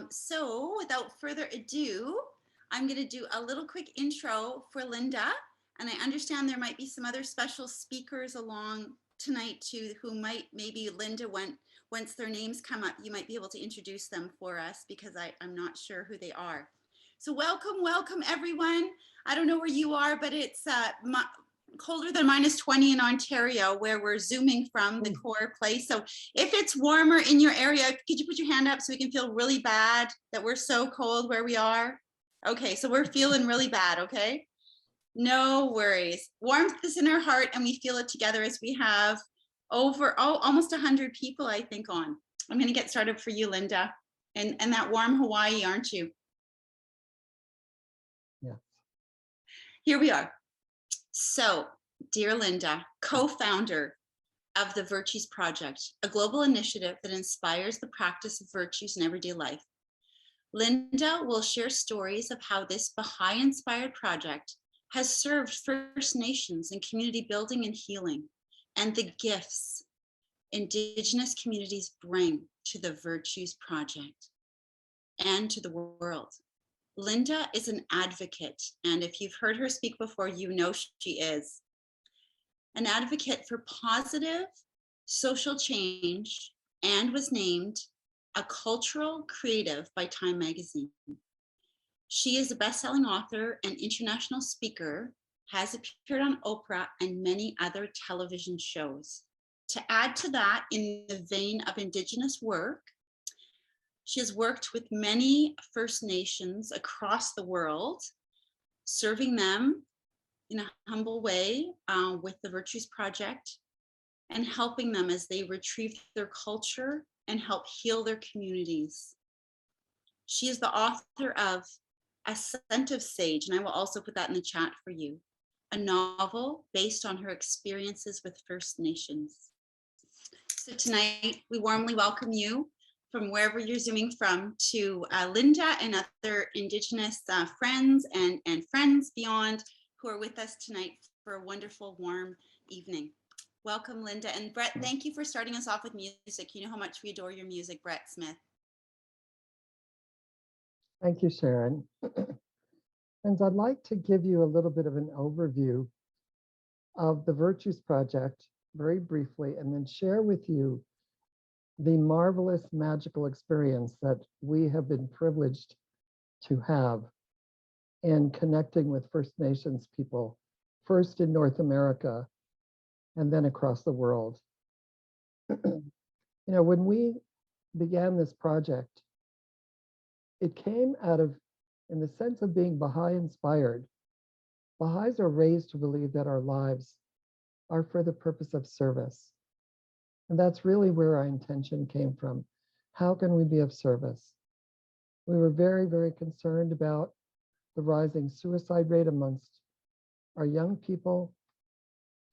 So without further ado, I'm going to do a little quick intro for Linda. And I understand there might be some other special speakers along tonight too, who might, maybe Linda, once their names come up, you might be able to introduce them for us because I'm not sure who they are. So welcome everyone. I don't know where you are, but it's colder than -20 in Ontario, where we're zooming from the core place. So if it's warmer in your area, could you put your hand up so we can feel really bad that we're so cold where we are? Okay, so we're feeling really bad, okay? No worries. Warmth is in our heart and we feel it together as we have almost 100 people, I think, on. I'm gonna get started for you, Linda. And that warm Hawaii, aren't you? Yes. Here we are. So, dear Linda, co-founder of TheVirtues Project, a global initiative that inspires the practice of virtues in everyday life. Linda will share stories of how this Baha'i-inspired project has served First Nations in community building and healing, and the gifts Indigenous communities bring to the Virtues Project and to the world. Linda is an advocate, and if you've heard her speak before, you know she is. An advocate for positive social change and was named a cultural creative by Time magazine. She is a best-selling author and international speaker, has appeared on Oprah and many other television shows. To add to that, in the vein of Indigenous work, she has worked with many First Nations across the world, serving them in a humble way with the Virtues Project and helping them as they retrieve their culture and help heal their communities. She is the author of A Scent of Sage, and I will also put that in the chat for you, a novel based on her experiences with First Nations. So tonight, we warmly welcome you from wherever you're zooming from to Linda and other Indigenous friends and friends beyond who are with us tonight for a wonderful, warm evening. Welcome, Linda. And Brett, thank you for starting us off with music. You know how much we adore your music, Brett Smith. Thank you, Sharon. And I'd like to give you a little bit of an overview of the Virtues Project very briefly, and then share with you the marvelous magical experience that we have been privileged to have in connecting with First Nations people, first in North America and then across the world. You know, when we began this project, it came out of, in the sense of being Baha'i inspired. Baha'is are raised to believe that our lives are for the purpose of service. And that's really where our intention came from. How can we be of service? We were very, very concerned about the rising suicide rate amongst our young people.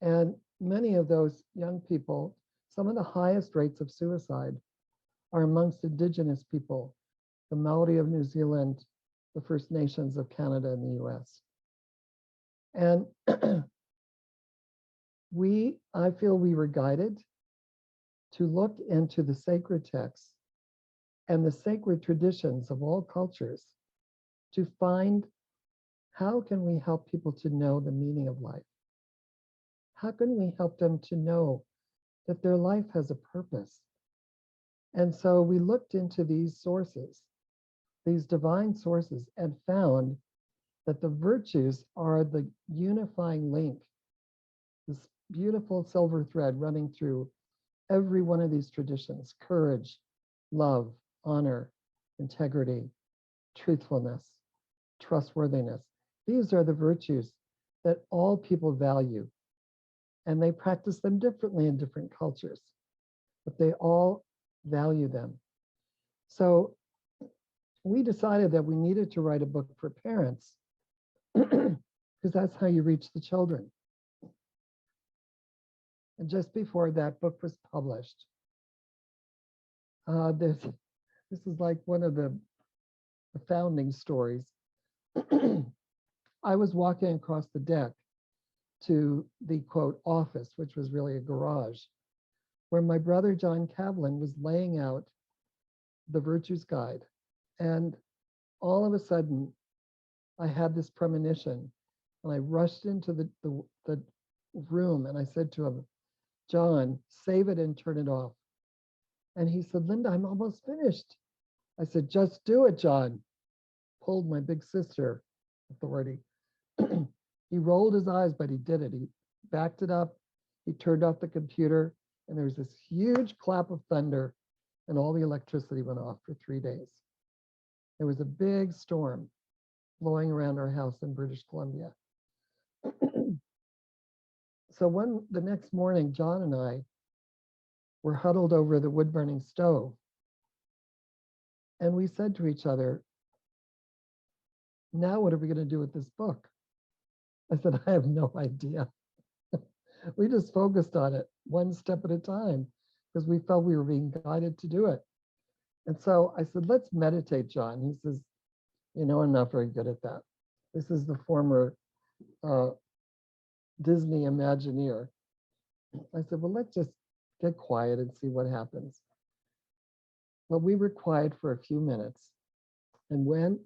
And many of those young people, some of the highest rates of suicide are amongst Indigenous people, the Maori of New Zealand, the First Nations of Canada and the US. And I feel we were guided to look into the sacred texts and the sacred traditions of all cultures to find how can we help people to know the meaning of life? How can we help them to know that their life has a purpose? And so we looked into these sources, these divine sources, and found that the virtues are the unifying link, this beautiful silver thread running through every one of these traditions: courage, love, honor, integrity, truthfulness, trustworthiness. These are the virtues that all people value, and they practice them differently in different cultures, but they all value them. So we decided that we needed to write a book for parents because that's how you reach the children. And just before that book was published, this is like one of the founding stories. I was walking across the deck to the quote office, which was really a garage, where my brother John Kavelin was laying out the Virtues Guide And all of a sudden, I had this premonition, and I rushed into the room, and I said to him, John, save it and turn it off. And he said, Linda, I'm almost finished. I said, just do it, John. Pulled my big sister authority. He rolled his eyes, but he did it. He backed it up. He turned off the computer, and there was this huge clap of thunder, and all the electricity went off for 3 days. There was a big storm blowing around our house in British Columbia. So the next morning, John and I were huddled over the wood burning stove. And we said to each other, now what are we going to do with this book? I said, I have no idea. We just focused on it one step at a time because we felt we were being guided to do it. And so I said, let's meditate, John. He says, I'm not very good at that. This is the former Disney Imagineer. I said, well, let's just get quiet and see what happens. Well, we were quiet for a few minutes. And when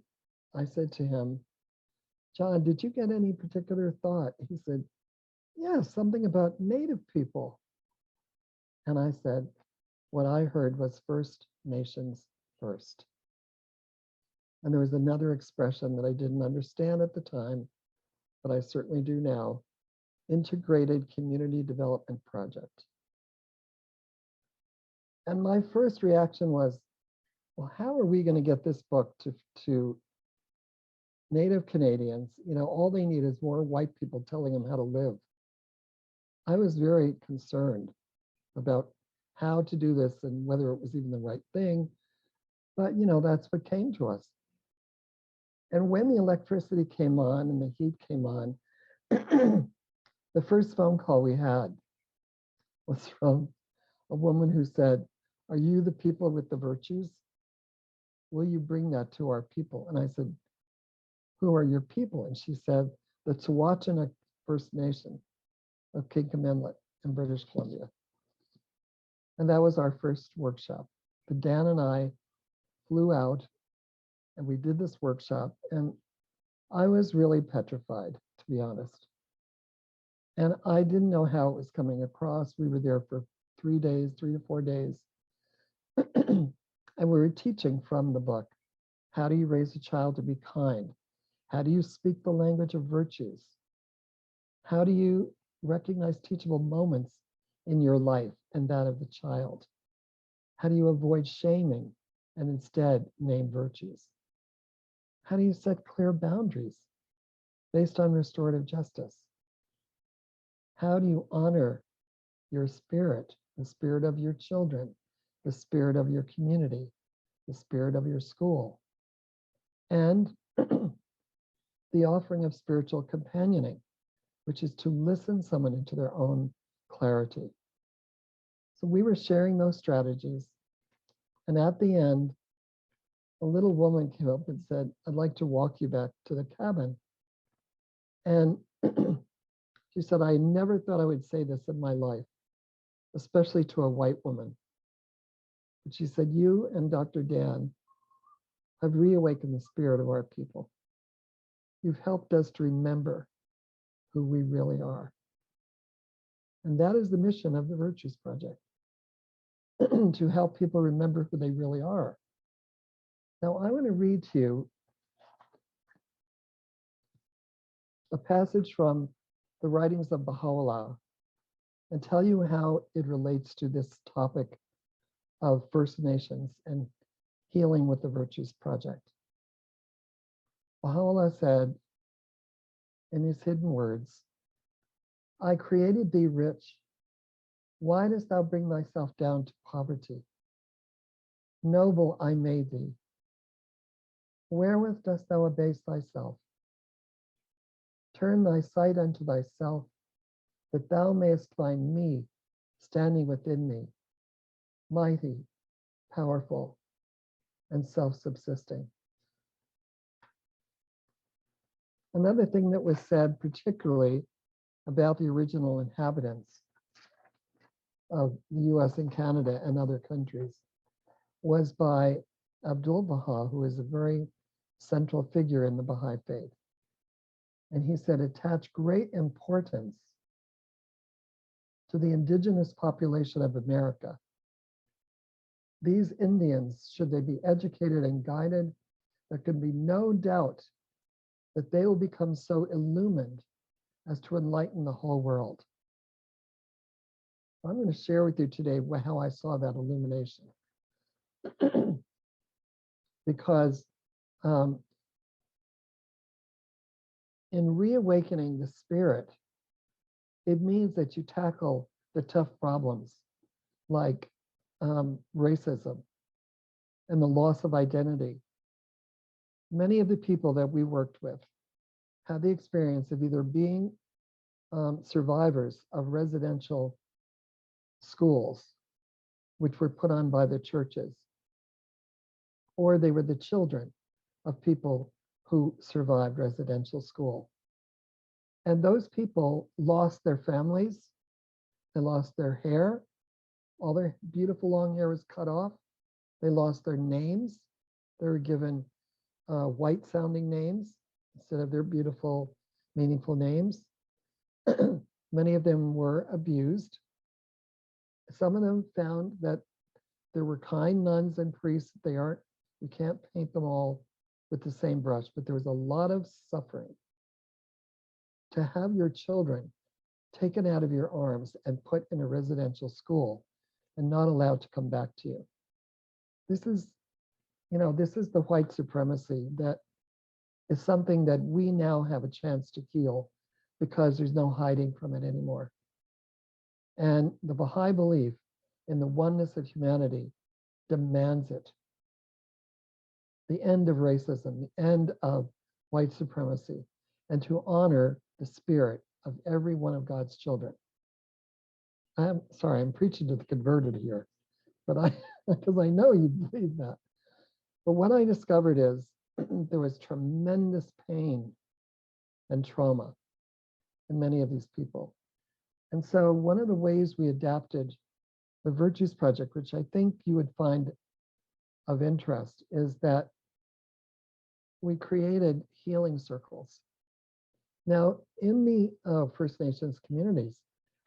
I said to him, John, did you get any particular thought? He said, yeah, something about Native people. And I said, what I heard was First Nations first. And there was another expression that I didn't understand at the time, but I certainly do now, Integrated Community Development Project. And my first reaction was, well, how are we going to get this book to Native Canadians? All they need is more white people telling them how to live. I was very concerned about how to do this and whether it was even the right thing. But, that's what came to us. And when the electricity came on and the heat came on, the first phone call we had was from a woman who said, are you the people with the virtues? Will you bring that to our people? And I said, who are your people? And she said, the Tsawwassen First Nation of Kinkom Inlet in British Columbia. And that was our first workshop. But Dan and I flew out and we did this workshop, and I was really petrified, to be honest. And I didn't know how it was coming across. We were there for 3 days, 3 to 4 days. And we were teaching from the book. How do you raise a child to be kind? How do you speak the language of virtues? How do you recognize teachable moments in your life and that of the child? How do you avoid shaming and instead name virtues? How do you set clear boundaries based on restorative justice? How do you honor your spirit, the spirit of your children, the spirit of your community, the spirit of your school, and the offering of spiritual companioning, which is to listen someone into their own clarity. So we were sharing those strategies. And at the end, a little woman came up and said, I'd like to walk you back to the cabin. And she said, I never thought I would say this in my life, especially to a white woman. But she said, you and Dr. Dan have reawakened the spirit of our people. You've helped us to remember who we really are. And that is the mission of the Virtues Project, to help people remember who they really are. Now, I want to read to you a passage from the writings of Baha'u'llah and tell you how it relates to this topic of First Nations and healing with the Virtues Project. Baha'u'llah said in his hidden words, I created thee rich. Why dost thou bring thyself down to poverty? Noble I made thee. Wherewith dost thou abase thyself? Turn thy sight unto thyself, that thou mayest find me standing within thee, mighty, powerful, and self-subsisting. Another thing that was said, particularly about the original inhabitants of the US and Canada and other countries, was by Abdul Baha, who is a very central figure in the Baha'i faith. And he said, attach great importance to the indigenous population of America. These Indians, should they be educated and guided, there can be no doubt that they will become so illumined as to enlighten the whole world. I'm going to share with you today how I saw that illumination. Because in reawakening the spirit, it means that you tackle the tough problems like racism and the loss of identity. Many of the people that we worked with had the experience of either being survivors of residential schools, which were put on by the churches, or they were the children of people who survived residential school. And those people lost their families, they lost their hair, all their beautiful long hair was cut off, they lost their names, they were given white sounding names instead of their beautiful, meaningful names. Many of them were abused. Some of them found that there were kind nuns and priests. We can't paint them all with the same brush, but there was a lot of suffering. To have your children taken out of your arms and put in a residential school and not allowed to come back to you. This is the white supremacy that is something that we now have a chance to heal because there's no hiding from it anymore. And the Baha'i belief in the oneness of humanity demands it. The end of racism, the end of white supremacy, and to honor the spirit of every one of God's children. I'm sorry, I'm preaching to the converted here, but because I know you believe that. But what I discovered is there was tremendous pain and trauma in many of these people. And so one of the ways we adapted the Virtues Project, which I think you would find of interest, is that we created healing circles. Now, in the First Nations communities,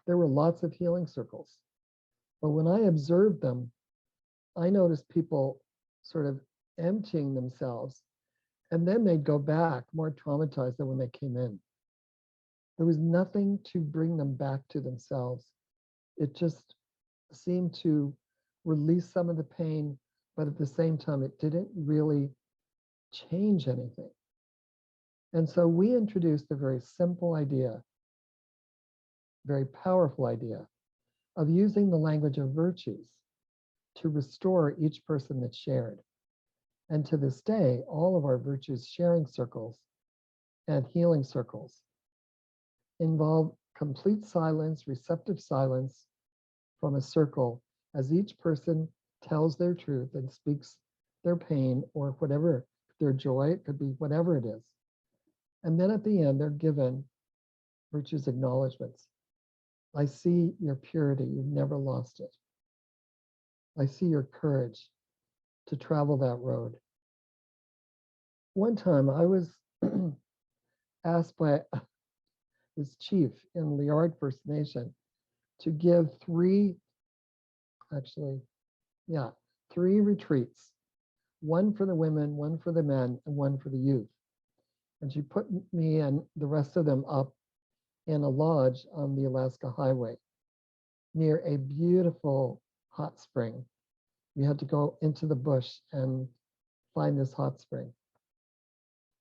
there were lots of healing circles. But when I observed them, I noticed people sort of emptying themselves, and then they'd go back more traumatized than when they came in. There was nothing to bring them back to themselves. It just seemed to release some of the pain, but at the same time, it didn't really change anything. And so we introduced a very simple idea, very powerful idea of using the language of virtues to restore each person that shared. And to this day, all of our virtues sharing circles and healing circles involve complete silence, receptive silence from a circle as each person tells their truth and speaks their pain or whatever, their joy, it could be whatever it is. And then at the end, they're given virtues acknowledgments. I see your purity, you've never lost it. I see your courage to travel that road. One time I was asked by this chief in Liard First Nation to give three retreats, one for the women, one for the men, and one for the youth. And she put me and the rest of them up in a lodge on the Alaska Highway near a beautiful hot spring. We had to go into the bush and find this hot spring.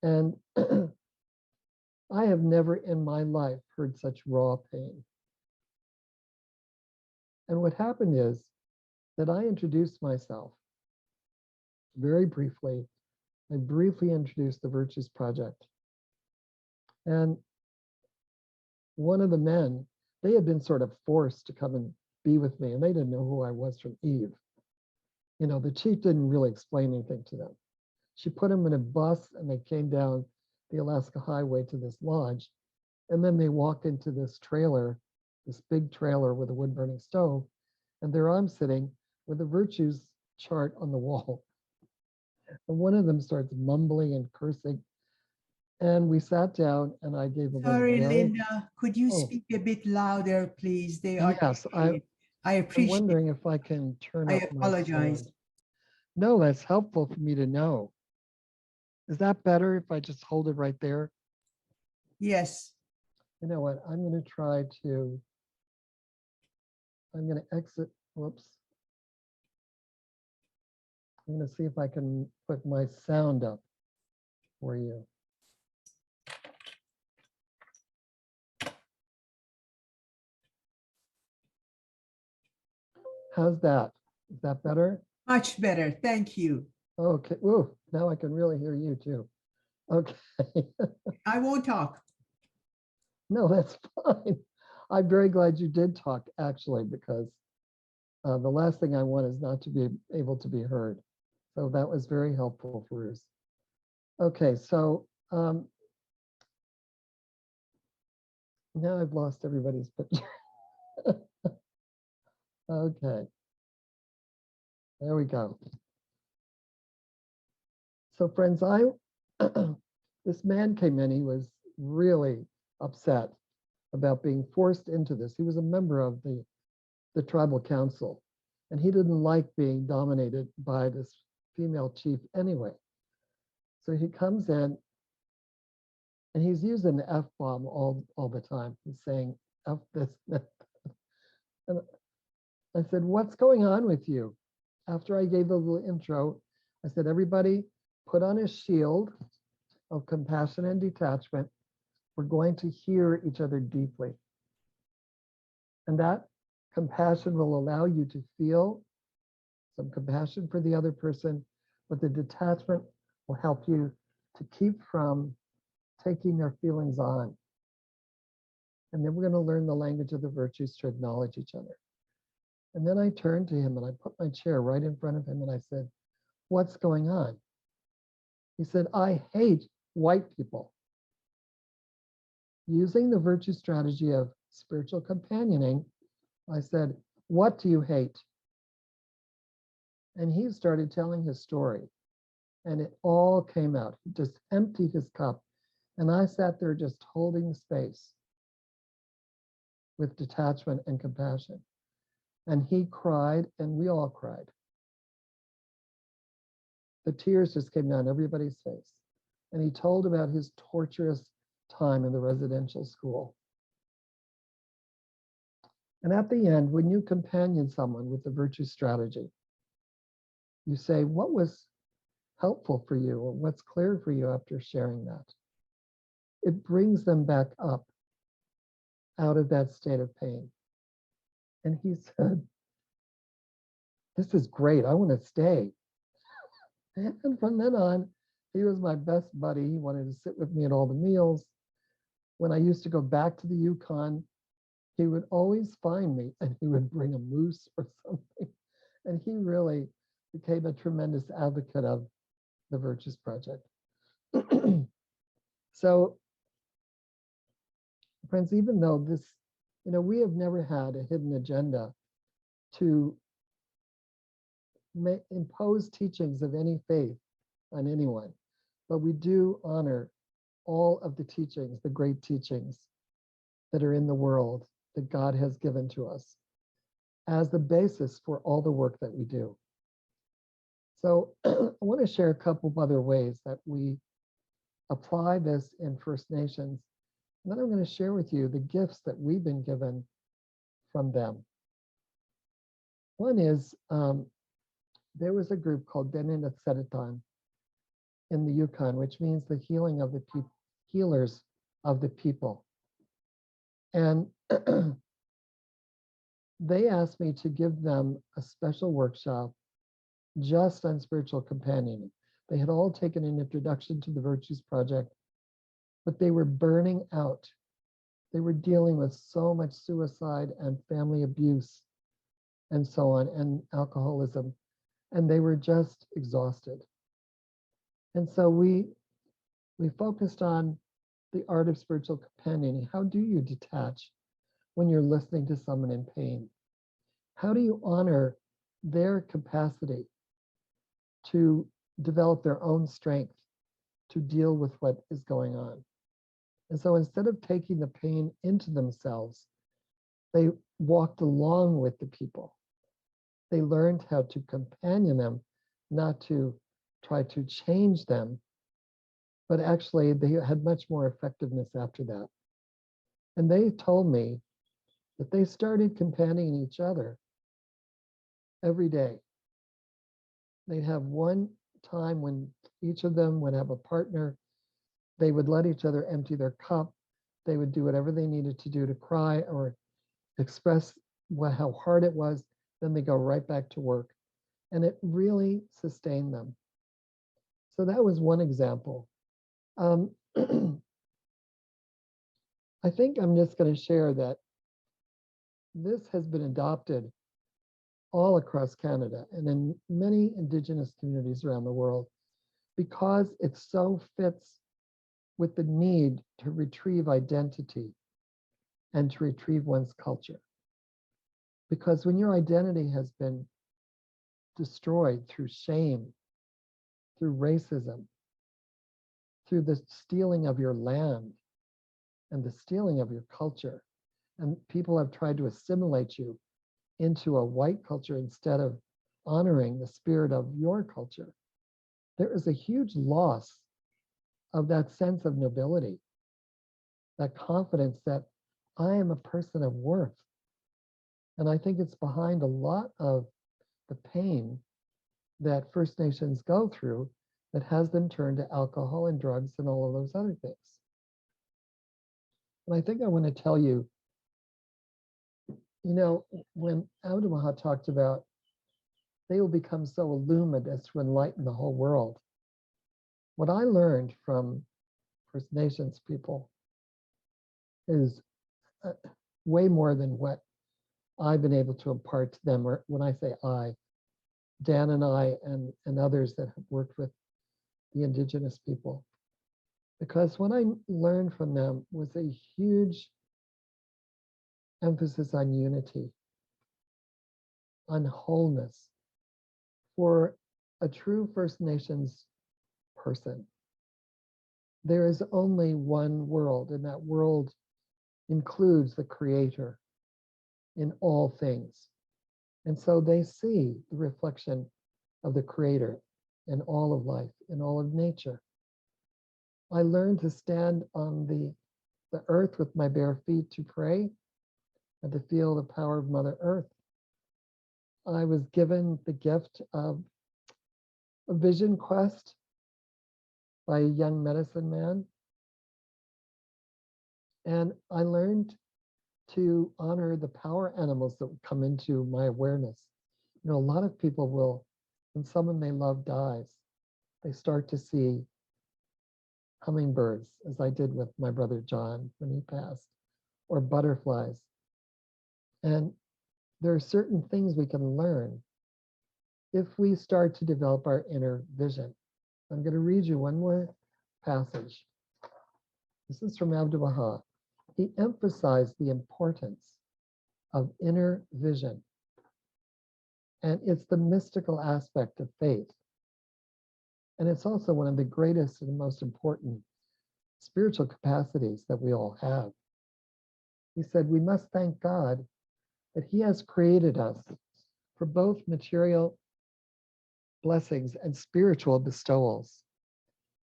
And I have never in my life heard such raw pain. And what happened is that I introduced myself very briefly. I briefly introduced the Virtues Project. And one of the men, they had been sort of forced to come and be with me, and they didn't know who I was from Eve. You know, the chief didn't really explain anything to them. She put them in a bus and they came down the Alaska Highway to this lodge. And then they walked into this trailer, this big trailer with a wood burning stove. And there I'm sitting with the virtues chart on the wall. And one of them starts mumbling and cursing. And we sat down and I gave them a Sorry, very, Linda, could you oh, speak a bit louder, please? They are yes, hearing it. I I'm appreciate wondering if I can turn I up my apologize. sound. No, that's helpful for me to know. Is that better if I just hold it right there? Yes. You know what? I'm going to try to, I'm going to exit. Whoops. I'm going to see if I can put my sound up for you. How's that? Is that better? Much better. Thank you. Okay. Ooh, now I can really hear you too. Okay. I won't talk. No, that's fine. I'm very glad you did talk, actually, because the last thing I want is not to be able to be heard. So that was very helpful for us. Okay, so now I've lost everybody's picture. Okay, there we go. So friends, this man came in, he was really upset about being forced into this. He was a member of the tribal council, and he didn't like being dominated by this female chief anyway. So he comes in and he's using the F-bomb all the time. He's saying F this, that. And I said, what's going on with you? After I gave the little intro, I said, everybody put on a shield of compassion and detachment. We're going to hear each other deeply. And that compassion will allow you to feel some compassion for the other person, but the detachment will help you to keep from taking their feelings on. And then we're going to learn the language of the virtues to acknowledge each other. And then I turned to him and I put my chair right in front of him and I said, what's going on? He said, I hate white people. Using the virtue strategy of spiritual companioning, I said, what do you hate? And he started telling his story and it all came out. He just emptied his cup and I sat there just holding space with detachment and compassion. And he cried and we all cried. The tears just came down everybody's face. And he told about his torturous time in the residential school. And at the end, when you companion someone with the virtue strategy, you say, what was helpful for you or what's clear for you after sharing that? It brings them back up out of that state of pain. And he said, this is great. I want to stay. And from then on, he was my best buddy. He wanted to sit with me at all the meals. When I used to go back to the Yukon, he would always find me and he would bring a moose or something. And he really became a tremendous advocate of the Virtues Project. So, friends, even though this, we have never had a hidden agenda to impose teachings of any faith on anyone, but we do honor all of the teachings, the great teachings that are in the world that God has given to us as the basis for all the work that we do. So I want to share a couple of other ways that we apply this in First Nations. And then I'm going to share with you the gifts that we've been given from them. One is there was a group called Deninatseditan in the Yukon, which means the healing of the people, healers of the people. And they asked me to give them a special workshop just on spiritual companioning. They had all taken an introduction to the Virtues Project, but they were burning out. They were dealing with so much suicide and family abuse and so on, and alcoholism, and they were just exhausted. And so we focused on the art of spiritual companioning. How do you detach when you're listening to someone in pain? How do you honor their capacity to develop their own strength to deal with what is going on. And so instead of taking the pain into themselves, they walked along with the people. They learned how to companion them, not to try to change them, but actually they had much more effectiveness after that. And they told me that they started companioning each other every day. They'd have one time when each of them would have a partner. They would let each other empty their cup. They would do whatever they needed to do to cry or express how hard it was. Then they go right back to work. And it really sustained them. So that was one example. I think I'm just going to share that this has been adopted all across Canada and in many Indigenous communities around the world because it so fits with the need to retrieve identity and to retrieve one's culture. Because when your identity has been destroyed through shame, through racism, through the stealing of your land and the stealing of your culture, and people have tried to assimilate you into a white culture instead of honoring the spirit of your culture, there is a huge loss of that sense of nobility, that confidence that I am a person of worth. And I think it's behind a lot of the pain that First Nations go through that has them turn to alcohol and drugs and all of those other things. And I think I want to tell you, when Abdu'l-Baha talked about they will become so illumined as to enlighten the whole world, what I learned from First Nations people is way more than what I've been able to impart to them. Or when I say I, Dan and I and others that have worked with the Indigenous people. Because what I learned from them was a huge emphasis on unity, on wholeness. For a true First Nations person, there is only one world, and that world includes the Creator in all things. And so they see the reflection of the Creator in all of life, in all of nature. I learned to stand on the earth with my bare feet to pray and to feel the power of Mother Earth. I was given the gift of a vision quest by a young medicine man. And I learned to honor the power animals that would come into my awareness. A lot of people will, when someone they love dies, they start to see hummingbirds, as I did with my brother John when he passed, or butterflies. And there are certain things we can learn if we start to develop our inner vision. I'm going to read you one more passage. This is from Abdu'l-Baha. He emphasized the importance of inner vision. And it's the mystical aspect of faith. And it's also one of the greatest and most important spiritual capacities that we all have. He said, we must thank God that He has created us for both material blessings and spiritual bestowals.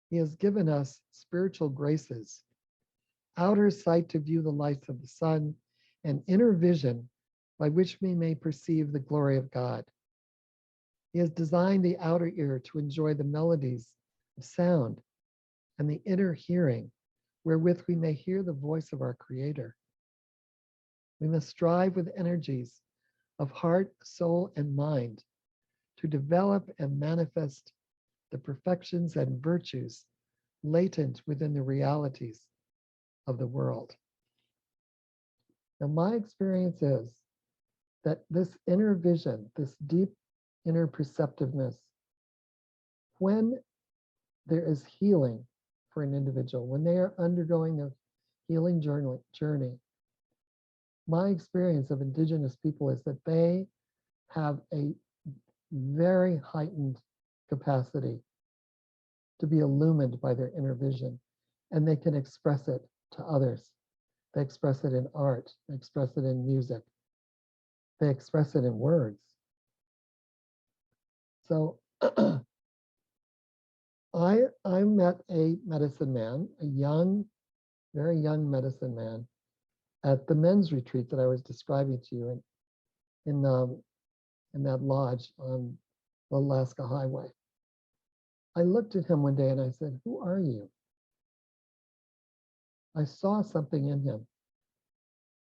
He has given us spiritual graces, outer sight to view the lights of the sun, and inner vision by which we may perceive the glory of God. He has designed the outer ear to enjoy the melodies of sound and the inner hearing wherewith we may hear the voice of our Creator. We must strive with energies of heart, soul, and mind to develop and manifest the perfections and virtues latent within the realities of the world. Now, my experience is that this inner vision, this deep inner perceptiveness, when there is healing for an individual, when they are undergoing a healing journey, my experience of Indigenous people is that they have a very heightened capacity to be illumined by their inner vision, and they can express it to others. They express it in art, they express it in music, they express it in words. So I met a medicine man, a young, very young medicine man, at the men's retreat that I was describing to you in that lodge on the Alaska Highway. I looked at him one day and I said, "Who are you?" I saw something in him.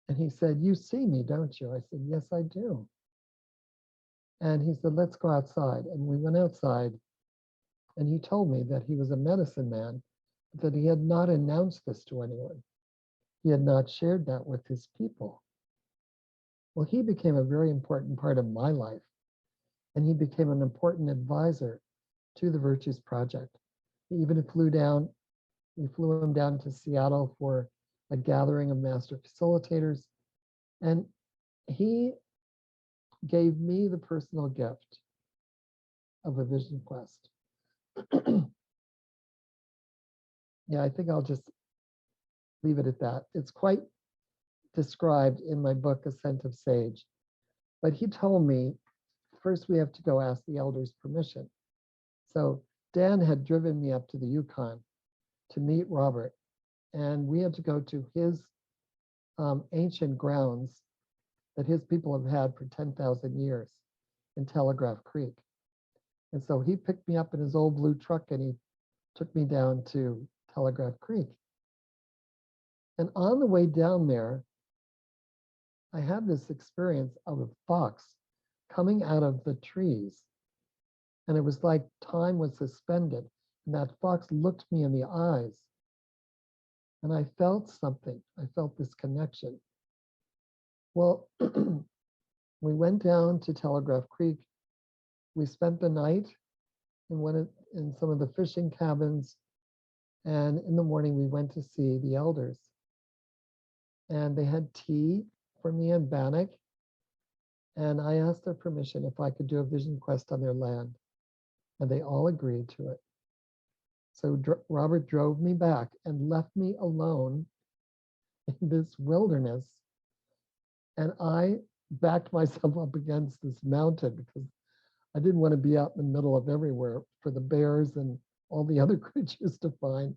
And he said, "You see me, don't you?" I said, "Yes, I do." And he said, "Let's go outside." And we went outside, and he told me that he was a medicine man, but that he had not announced this to anyone. He had not shared that with his people. Well, he became a very important part of my life, and he became an important advisor to the Virtues Project. He even flew down, we flew him down to Seattle for a gathering of master facilitators, and he gave me the personal gift of a vision quest. Yeah, I think I'll just leave it at that. It's quite described in my book, Ascent of Sage. But he told me, first we have to go ask the elders' permission. So Dan had driven me up to the Yukon to meet Robert, and we had to go to his ancient grounds that his people have had for 10,000 years in Telegraph Creek. And so he picked me up in his old blue truck and he took me down to Telegraph Creek. And on the way down there, I had this experience of a fox coming out of the trees. And it was like time was suspended. And that fox looked me in the eyes. And I felt something. I felt this connection. Well, we went down to Telegraph Creek. We spent the night in some of the fishing cabins. And in the morning, we went to see the elders. And they had tea for me and Bannock. And I asked their permission if I could do a vision quest on their land. And they all agreed to it. So Robert drove me back and left me alone in this wilderness. And I backed myself up against this mountain because I didn't want to be out in the middle of everywhere for the bears and all the other creatures to find.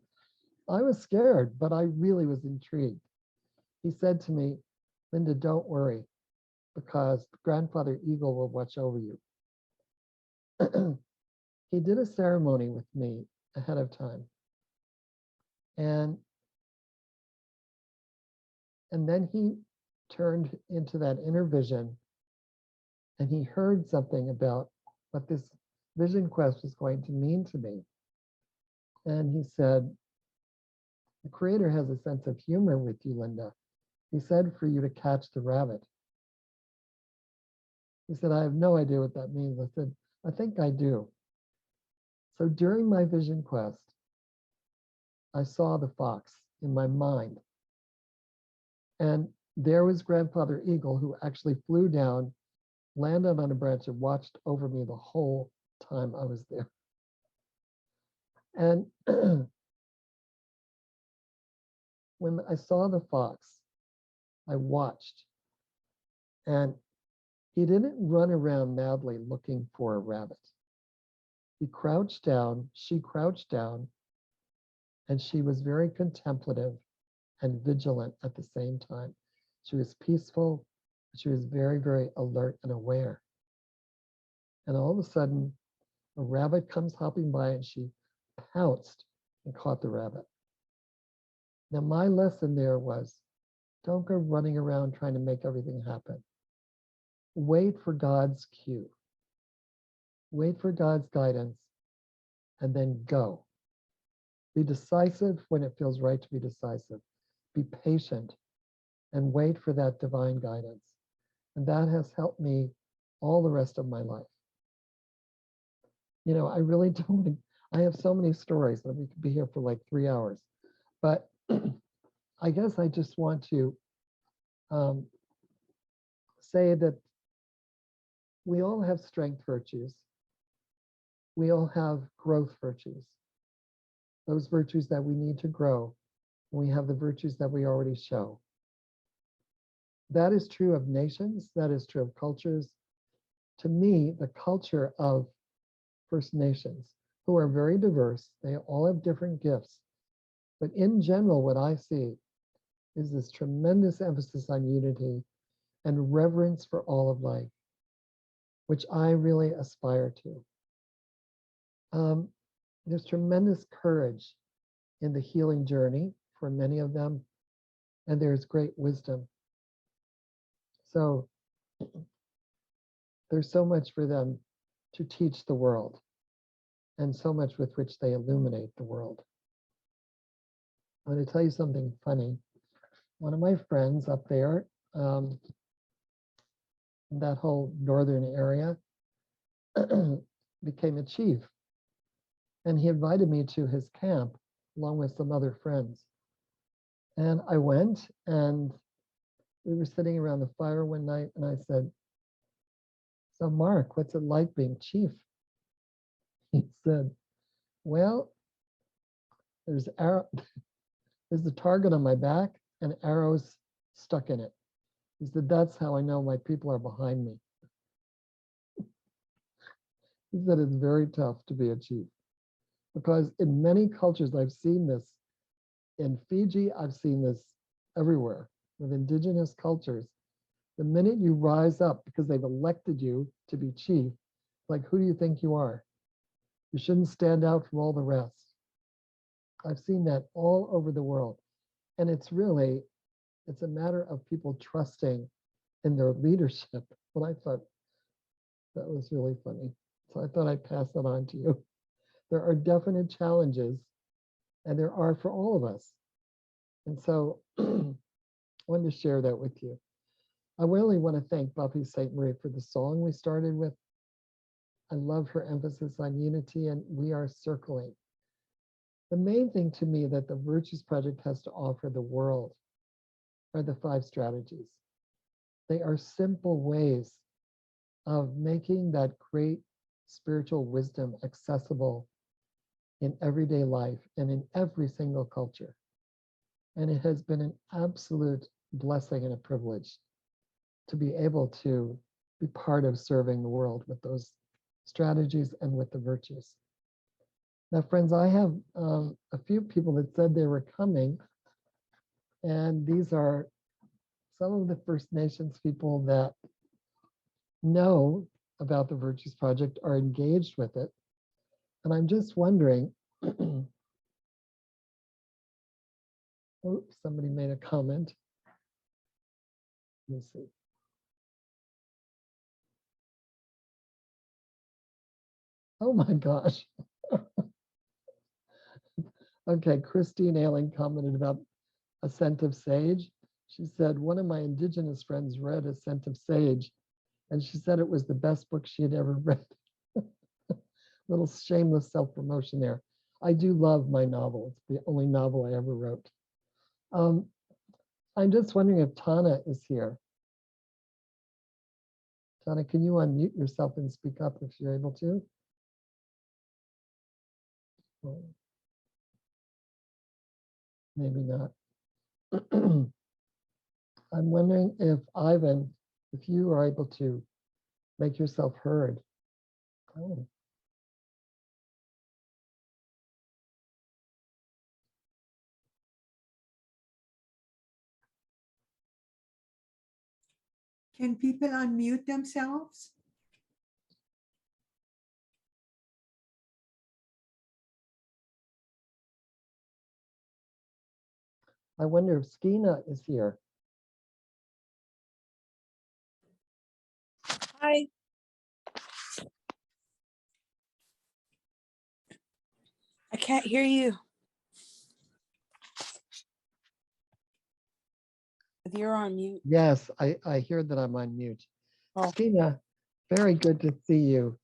I was scared, but I really was intrigued. He said to me, "Linda, don't worry, because Grandfather Eagle will watch over you." He did a ceremony with me ahead of time. And then he turned into that inner vision and he heard something about what this vision quest was going to mean to me. And he said, "The Creator has a sense of humor with you, Linda. He said for you to catch the rabbit." He said, "I have no idea what that means." I said, "I think I do." So during my vision quest, I saw the fox in my mind. And there was Grandfather Eagle, who actually flew down, landed on a branch, and watched over me the whole time I was there. And when I saw the fox, I watched. And he didn't run around madly looking for a rabbit. He crouched down, she crouched down, and she was very contemplative and vigilant at the same time. She was peaceful, she was very, very alert and aware. And all of a sudden, a rabbit comes hopping by and she pounced and caught the rabbit. Now, my lesson there was, don't go running around trying to make everything happen. Wait for God's cue. Wait for God's guidance, and then go. Be decisive when it feels right to be decisive. Be patient and wait for that divine guidance. And that has helped me all the rest of my life. You know, I really don't, I have so many stories that we could be here for like 3 hours. But I guess I just want to say that we all have strength virtues. We all have growth virtues. those virtues that we need to grow, and we have the virtues that we already show. That is true of nations, that is true of cultures. To me, the culture of First Nations, who are very diverse, they all have different gifts. But in general, what I see is this tremendous emphasis on unity and reverence for all of life, which I really aspire to. There's tremendous courage in the healing journey for many of them, and there's great wisdom. So there's so much for them to teach the world, and so much with which they illuminate the world. I'm going to tell you something funny. One of my friends up there, in that whole northern area, became a chief. And he invited me to his camp along with some other friends. And I went, and we were sitting around the fire one night, and I said, "So Mark, what's it like being chief?" He said, "Well, there's a target on my back and arrows stuck in it." He said, "That's how I know my people are behind me." He said, "It's very tough to be a chief." Because in many cultures, I've seen this. In Fiji, I've seen this everywhere with indigenous cultures. The minute you rise up because they've elected you to be chief, like, who do you think you are? You shouldn't stand out from all the rest. I've seen that all over the world. And it's a matter of people trusting in their leadership. But I thought that was really funny. So I thought I'd pass that on to you. There are definite challenges, and there are for all of us. And so I wanted to share that with you. I really want to thank Buffy St. Marie for the song we started with. I love her emphasis on unity, and we are circling. The main thing to me that the Virtues Project has to offer the world are the 5 strategies. They are simple ways of making that great spiritual wisdom accessible in everyday life and in every single culture. And it has been an absolute blessing and a privilege to be able to be part of serving the world with those strategies and with the virtues. Now, friends, I have a few people that said they were coming, and these are some of the First Nations people that know about the Virtues Project, are engaged with it. And I'm just wondering, oh, somebody made a comment. Let me see. Oh my gosh. Okay, Christine Ailing commented about A Scent of Sage. She said, one of my Indigenous friends read A Scent of Sage, and she said it was the best book she had ever read. Little shameless self-promotion there. I do love my novel. It's the only novel I ever wrote. I'm just wondering if Tana is here. Tana, can you unmute yourself and speak up if you're able to? Oh, maybe not. I'm wondering if Ivan, if you are able to make yourself heard. Oh. Can people unmute themselves? I wonder if Skina is here. Hi. I can't hear you. You're on mute. Yes, I hear that I'm on mute. Oh. Skina, very good to see you.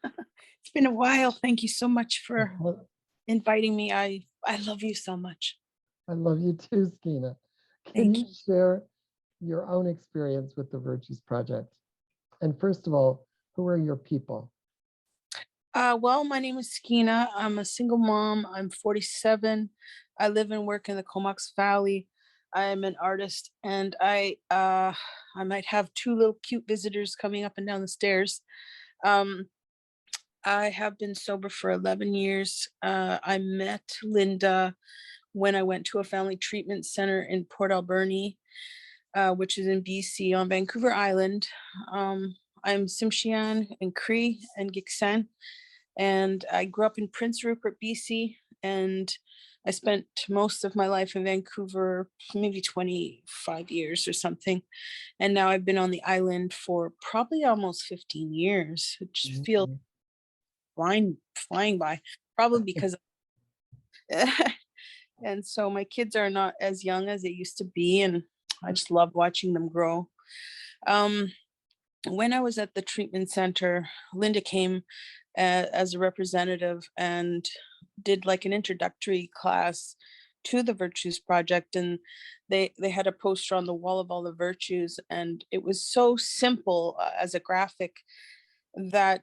It's been a while. Thank you so much for Uh, inviting me. I love you so much. I love you too, Skina. Can Thank you share your own experience with the Virtues Project? And first of all, who are your people? Well, my name is Skeena. I'm a single mom. I'm 47. I live and work in the Comox Valley. I'm an artist, and I might have two little cute visitors coming up and down the stairs. Um, I have been sober for 11 years. I met Linda when I went to a family treatment center in Port Alberni, which is in BC on Vancouver Island. I'm Tsimshian and Cree and Giksan, and I grew up in Prince Rupert, BC, and I spent most of my life in Vancouver, maybe 25 years or something. And now I've been on the island for probably almost 15 years, which feels Mhm. flying by, probably because and so my kids are not as young as they used to be, and I just love watching them grow. Um, when I was at the treatment center, Linda came as a representative and did like an introductory class to the Virtues Project, and they had a poster on the wall of all the virtues, and it was so simple as a graphic that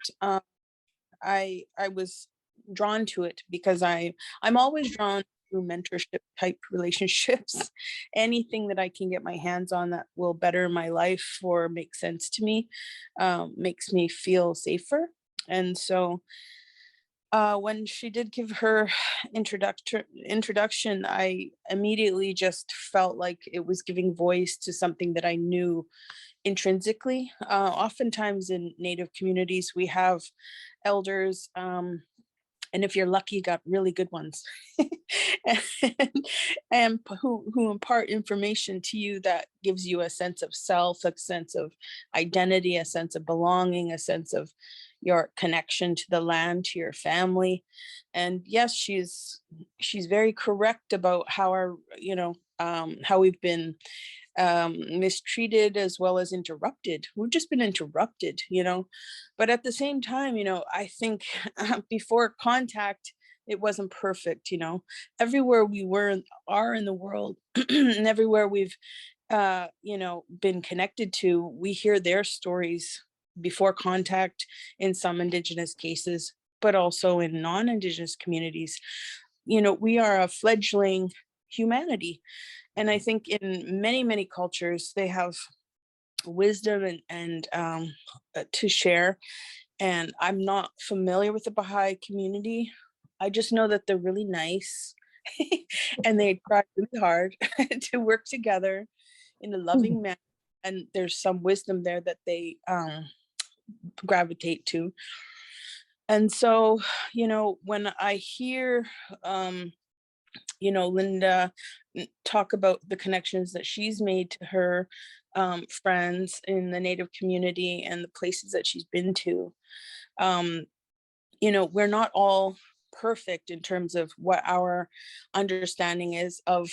I was drawn to it because I'm always drawn to mentorship type relationships. Anything that I can get my hands on that will better my life or make sense to me makes me feel safer. And so when she did give her introduction, I immediately just felt like it was giving voice to something that I knew intrinsically. Oftentimes in Native communities, we have elders, and if you're lucky, you got really good ones, who impart information to you that gives you a sense of self, a sense of identity, a sense of belonging, a sense of your connection to the land, to your family. And yes, she's very correct about how how we've been mistreated as well as interrupted. We've just been interrupted, but at the same time, I think before contact, it wasn't perfect. Everywhere we are in the world, and everywhere we've been connected to, we hear their stories before contact in some Indigenous cases, but also in non-Indigenous communities. We are a fledgling humanity, and I think in many, many cultures, they have wisdom and to share. And I'm not familiar with the Baha'i community. I just know that they're really nice and they try really hard to work together in a loving manner. And there's some wisdom there that they gravitate to. And so, when I hear Linda talk about the connections that she's made to her friends in the Native community and the places that she's been to. We're not all perfect in terms of what our understanding is of,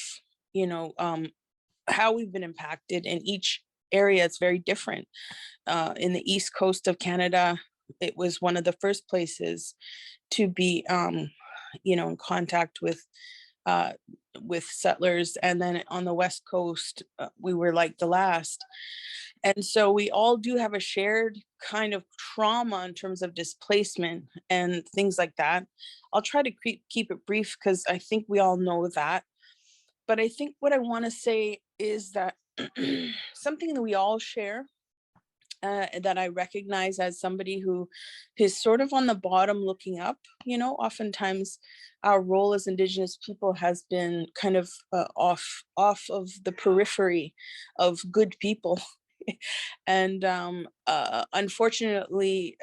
how we've been impacted in each area. It's very different. In the East Coast of Canada, it was one of the first places to be, in contact with settlers, and then on the West Coast, we were like the last. And so we all do have a shared kind of trauma in terms of displacement and things like that. I'll try to keep it brief because I think we all know that. But I think what I want to say is that something that we all share, that I recognize as somebody who is sort of on the bottom looking up. Oftentimes our role as Indigenous people has been kind of off of the periphery of good people. And unfortunately,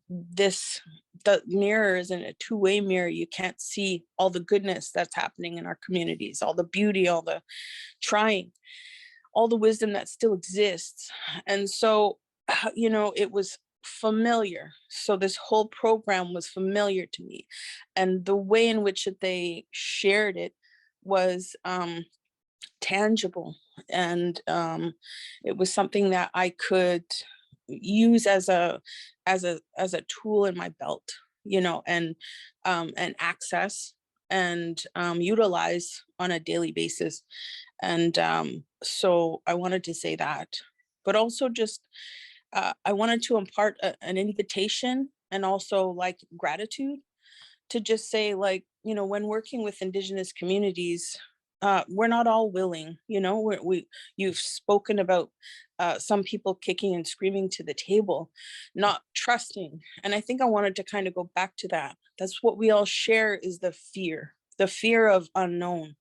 the mirror isn't a two-way mirror. You can't see all the goodness that's happening in our communities, all the beauty, all the trying, all the wisdom that still exists. And so, it was familiar. So this whole program was familiar to me. And the way in which they shared it was tangible. And it was something that I could use as a tool in my belt, and access and utilize on a daily basis. And so I wanted to say that, but also just I wanted to impart an invitation and also like gratitude, to just say, like, you know, when working with Indigenous communities, we're not all willing, you know, you've spoken about some people kicking and screaming to the table, not trusting. And I think I wanted to kind of go back to that. That's what we all share, is the fear of unknown.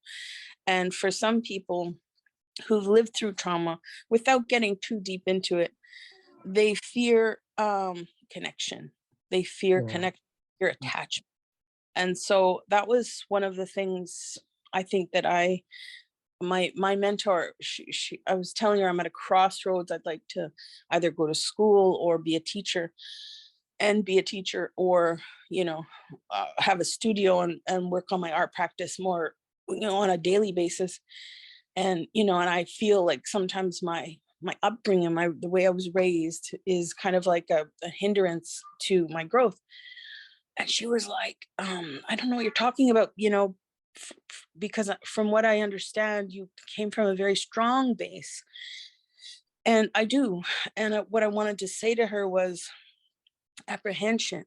And for some people who've lived through trauma, without getting too deep into it, they fear connection. They fear Yeah. connection, fear attachment. And so that was one of the things I think that my mentor, I was telling her I'm at a crossroads. I'd like to either go to school or be a teacher, or, you know, have a studio and work on my art practice more, you know, on a daily basis. And, you know, and I feel like sometimes my upbringing, the way I was raised is kind of like a hindrance to my growth. And she was like, I don't know what you're talking about, you know, because from what I understand, you came from a very strong base. And I do. And what I wanted to say to her was, apprehension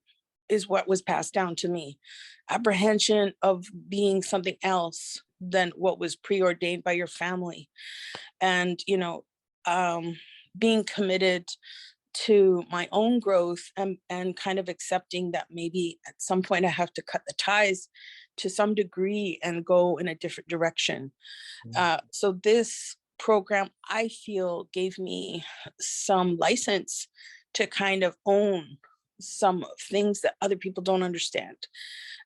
is what was passed down to me. Apprehension of being something else than what was preordained by your family. And, you know, being committed to my own growth, and kind of accepting that maybe at some point I have to cut the ties to some degree and go in a different direction. So this program, I feel, gave me some license to kind of own some things that other people don't understand,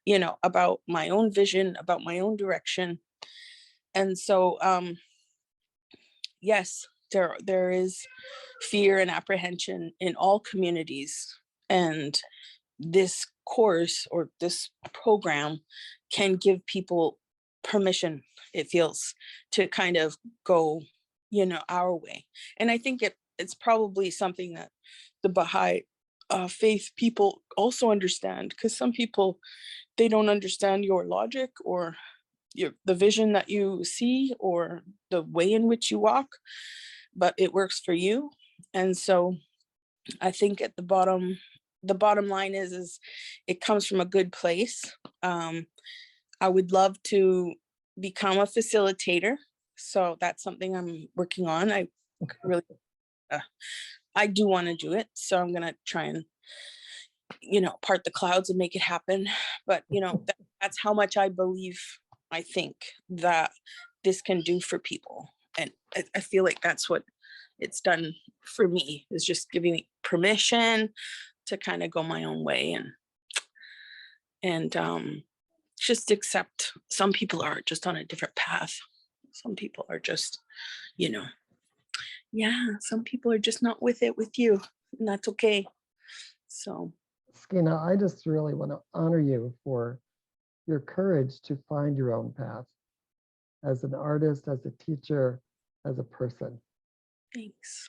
you know, about my own vision, about my own direction. And so, yes, there is fear and apprehension in all communities. And this course, or this program, can give people permission, it feels, to kind of go, you know, our way. And I think it's probably something that the Baha'i faith people also understand, because some people, they don't understand your logic or the vision that you see or the way in which you walk, but it works for you. And so I think at the bottom line is it comes from a good place. I would love to become a facilitator. So that's something I'm working on. I really, I do want to do it. So I'm going to try and, you know, part the clouds and make it happen. But, you know, that's how much I believe, I think, that this can do for people. And I feel like that's what it's done for me, is just giving me permission to kind of go my own way, and just accept some people are just on a different path. Some people are just, you know, yeah, some people are just not with it with you, and that's okay. So Skeena, I just really want to honor you for your courage to find your own path as an artist, as a teacher, as a person. thanks.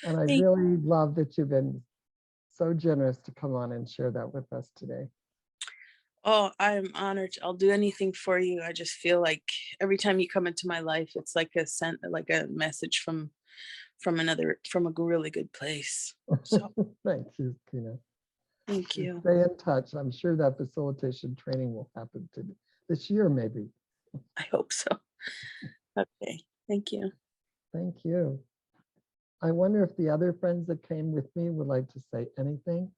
And I really love that you've been so generous to come on and share that with us today. Oh, I'm honored. I'll do anything for you. I just feel like every time you come into my life, it's like a message from a really good place. So Thank you, Skeena. thank you. Stay in touch. I'm sure that facilitation training will happen this year, maybe. I hope so. Okay. Thank you. Thank you. I wonder if the other friends that came with me would like to say anything.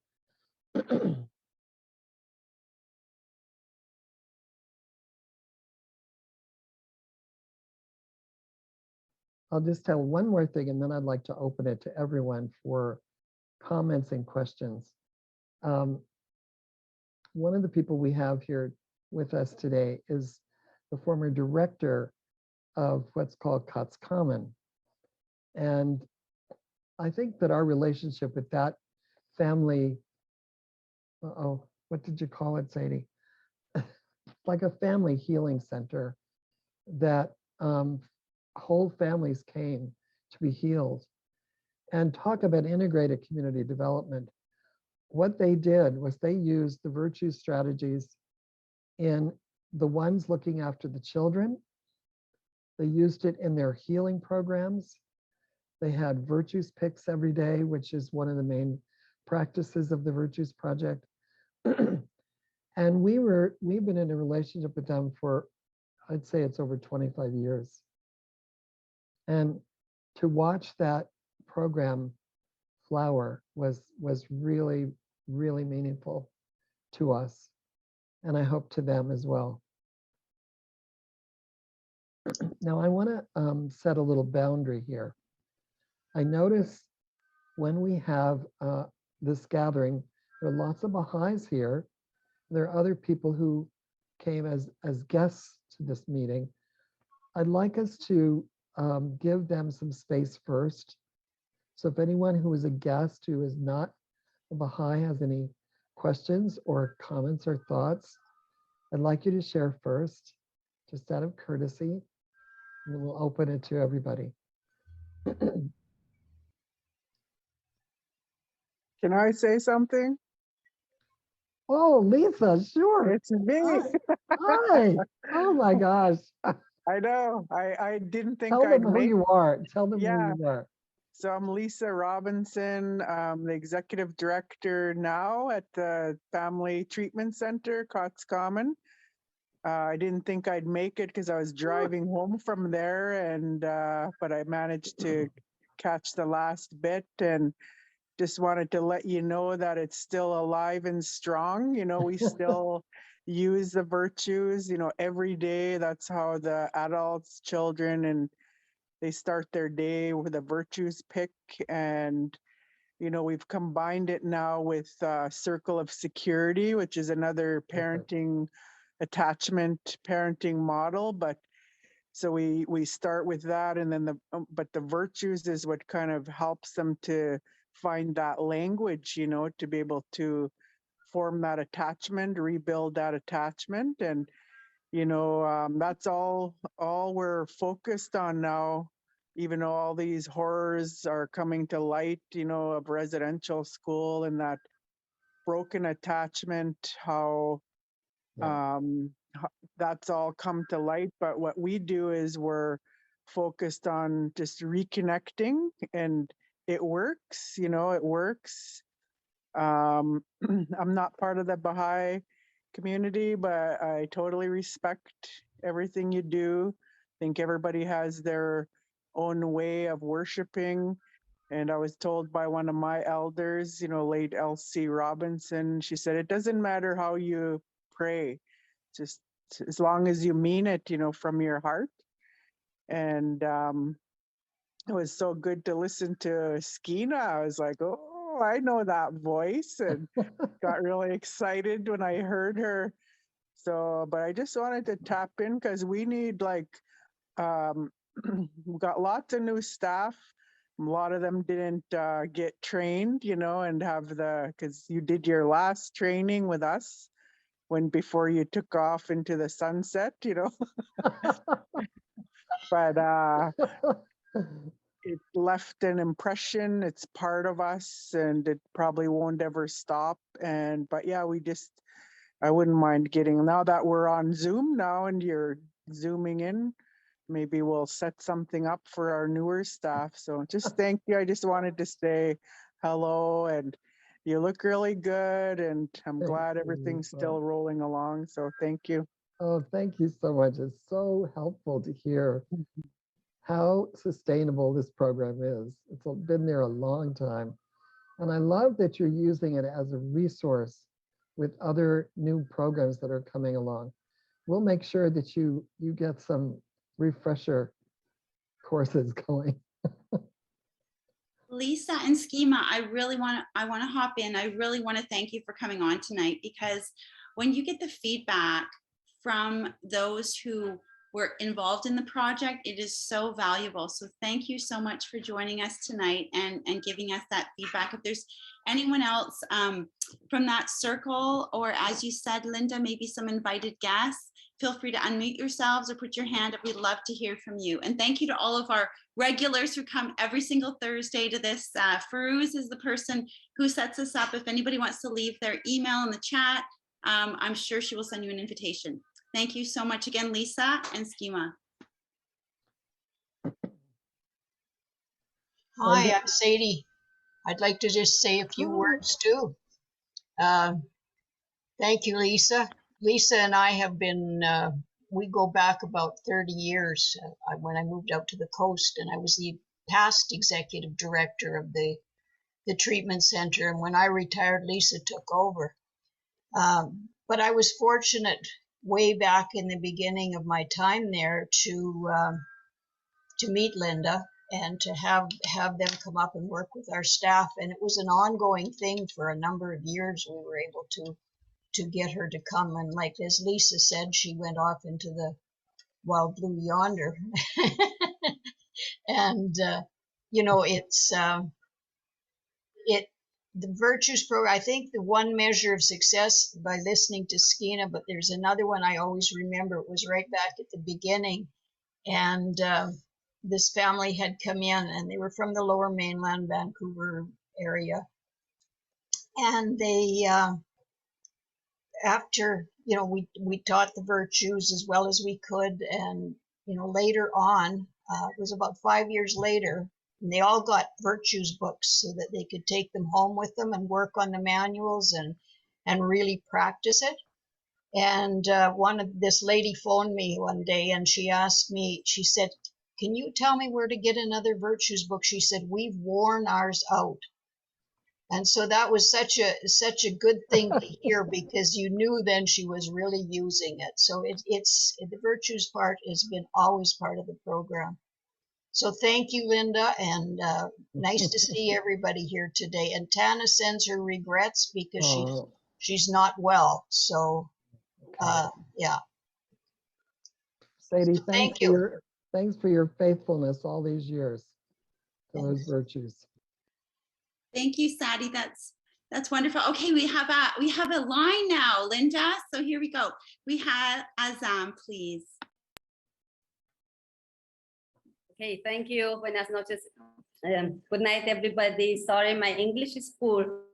I'll just tell one more thing, and then I'd like to open it to everyone for comments and questions. One of the people we have here with us today is the former director of what's called Cots Common. And I think that our relationship with that family, what did you call it, Sadie? Like a family healing center that whole families came to be healed. And talk about integrated community development. What they did was they used the virtue strategies in the ones looking after the children. They used it in their healing programs. They had virtues picks every day, which is one of the main practices of the Virtues Project. And we've been in a relationship with them for, I'd say it's over 25 years. And to watch that program flower was really, really meaningful to us. And I hope to them as well. Now I want to set a little boundary here. I notice when we have this gathering, there are lots of Baha'is here. There are other people who came as guests to this meeting. I'd like us to give them some space first. So if anyone who is a guest who is not a Baha'i has any questions or comments or thoughts, I'd like you to share first, just out of courtesy, and then we'll open it to everybody. Can I say something? Oh, Lisa, sure. It's me. Hi. Oh my gosh. I know. I didn't think Tell I'd them who make. you are. Tell them Yeah. who you are. So I'm Lisa Robinson, the executive director now at the Family Treatment Center, Cots Common. I didn't think I'd make it because I was driving home from there, and but I managed to catch the last bit, and just wanted to let you know that it's still alive and strong. You know, we still use the virtues, you know, every day. That's how the adults, children, and they start their day with a virtues pick. And, you know, we've combined it now with Circle of Security, which is another parenting attachment parenting model. But so we start with that, and then but the virtues is what kind of helps them to find that language, you know, to be able to form that attachment, rebuild that attachment. And, you know, that's all we're focused on now, even though all these horrors are coming to light, you know, of residential school and that broken attachment, how that's all come to light. But what we do is we're focused on just reconnecting, and it works, you know, it works. I'm not part of the Baha'i community, but I totally respect everything you do. I think everybody has their own way of worshiping. And I was told by one of my elders, you know, late Elsie Robinson, she said, it doesn't matter how you pray, just as long as you mean it, you know, from your heart. And it was so good to listen to Skeena. I was like, oh, I know that voice, and got really excited when I heard her. So, but I just wanted to tap in because we need we've got lots of new staff. A lot of them didn't get trained, you know, and have because you did your last training with us before you took off into the sunset, you know. But it left an impression. It's part of us, and it probably won't ever stop. But yeah, I wouldn't mind getting, now that we're on Zoom now and you're zooming in, maybe we'll set something up for our newer staff. So just thank you. I just wanted to say hello, and you look really good, and I'm glad everything's still rolling along. So thank you. Oh, thank you so much. It's so helpful to hear how sustainable this program is. It's been there a long time. And I love that you're using it as a resource with other new programs that are coming along. We'll make sure that you get some refresher courses going. Lisa and Schema, I want to hop in. I really want to thank you for coming on tonight, because when you get the feedback from those who were involved in the project, it is so valuable. So thank you so much for joining us tonight and giving us that feedback. If there's anyone else from that circle, or as you said, Linda, maybe some invited guests, feel free to unmute yourselves or put your hand up. We'd love to hear from you. And thank you to all of our regulars who come every single Thursday to this. Farouz is the person who sets us up. If anybody wants to leave their email in the chat, I'm sure she will send you an invitation. Thank you so much again, Lisa and Schema. Hi, I'm Sadie. I'd like to just say a few words too. Thank you, Lisa. Lisa and I have been, we go back about 30 years when I moved out to the coast, and I was the past executive director of the treatment center. And when I retired, Lisa took over. But I was fortunate way back in the beginning of my time there to meet Linda and to have them come up and work with our staff. And it was an ongoing thing for a number of years. We were able to get her to come. And like as Lisa said, she went off into the wild blue yonder. And, you know, it's, the Virtues program, I think the one measure of success by listening to Skeena, but there's another one I always remember. It was right back at the beginning. And this family had come in, and they were from the Lower Mainland, Vancouver area. And they, after, you know, we taught the Virtues as well as we could. And, you know, later on, it was about 5 years later, and they all got Virtues books so that they could take them home with them and work on the manuals and really practice it. And this lady phoned me one day, and she asked me, she said, "Can you tell me where to get another Virtues book?" She said, "We've worn ours out." And so that was such a good thing to hear, because you knew then she was really using it. So it's the Virtues part has been always part of the program. So thank you, Linda, and nice to see everybody here today. And Tana sends her regrets because she's not well. So yeah. Sadie, So thank you. Thanks for your faithfulness all these years to those Virtues. Thank you, Sadie. That's wonderful. Okay, we have a line now, Linda. So here we go. We have Azam, please. Okay, thank you. Buenas noches. Good night, everybody. Sorry, my English is poor.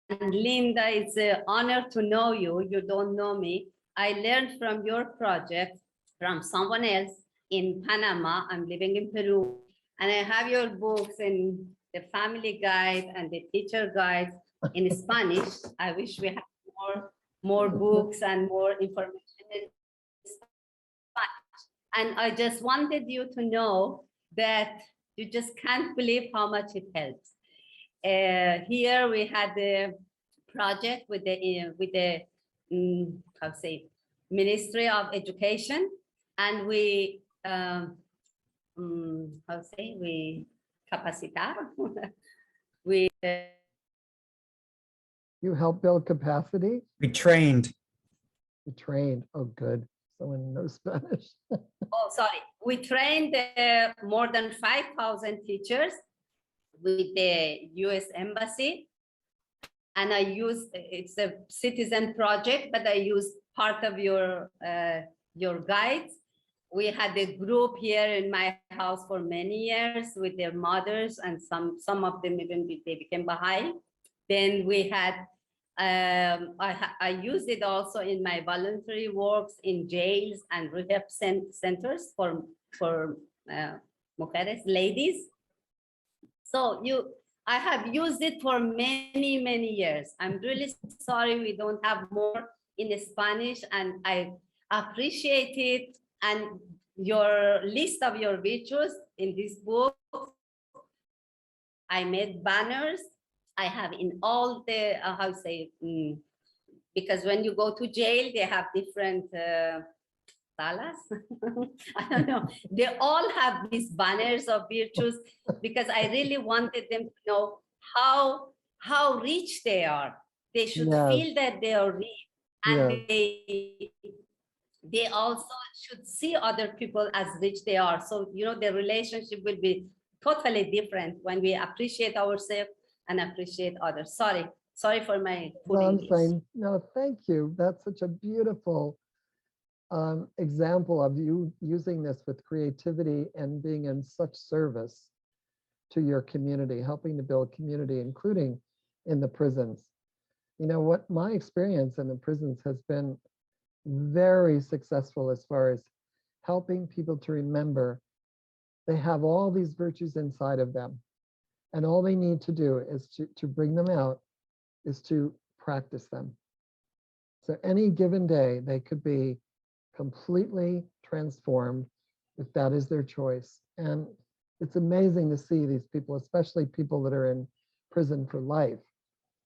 And Linda, it's an honor to know you. You don't know me. I learned from your project from someone else in Panama. I'm living in Peru. And I have your books in the family guide and the teacher guide in Spanish. I wish we had more books and more information in Spanish. And I just wanted you to know that you just can't believe how much it helps. Here we had the project with the Ministry of Education, and we we capacitar. You helped build capacity? We trained. You trained. Oh, good. Someone knows Spanish. Oh, sorry. We trained more than 5,000 teachers with the U.S. Embassy. And I used, it's a citizen project, but I used part of your guides. We had a group here in my house for many years with their mothers, and some of them even they became Baha'i. Then we had, I used it also in my voluntary works in jails and rehab centers for mujeres, ladies. So I have used it for many, many years. I'm really sorry we don't have more in Spanish, and I appreciate it. And your list of your virtues in this book, I made banners. I have in all the, because when you go to jail, they have different salas. I don't know. They all have these banners of virtues, because I really wanted them to know how rich they are. They should feel that they are rich, and they also should see other people as rich they are. So, you know, the relationship will be totally different when we appreciate ourselves and appreciate others. Sorry for my poor English. No, thank you. That's such a beautiful example of you using this with creativity and being in such service to your community, helping to build community, including in the prisons. You know what, my experience in the prisons has been very successful as far as helping people to remember they have all these virtues inside of them. And all they need to do is to bring them out is to practice them. So any given day, they could be completely transformed if that is their choice. And it's amazing to see these people, especially people that are in prison for life,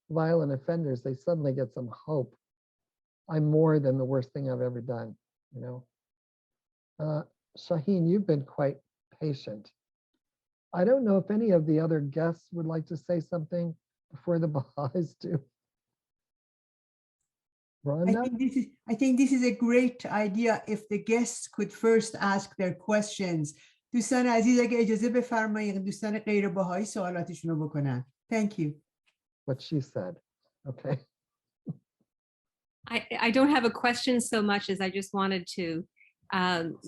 violent offenders, they suddenly get some hope. I'm more than the worst thing I've ever done, you know. Shaheen, you've been quite patient. I don't know if any of the other guests would like to say something before the Baha'is do. Rhonda? I think this is a great idea if the guests could first ask their questions. دوستان عزیز اگه اجازه بفرمایید دوستان غیر بهایی سوالاتشون رو بکنن. Thank you. What she said. Okay. I don't have a question so much as I just wanted to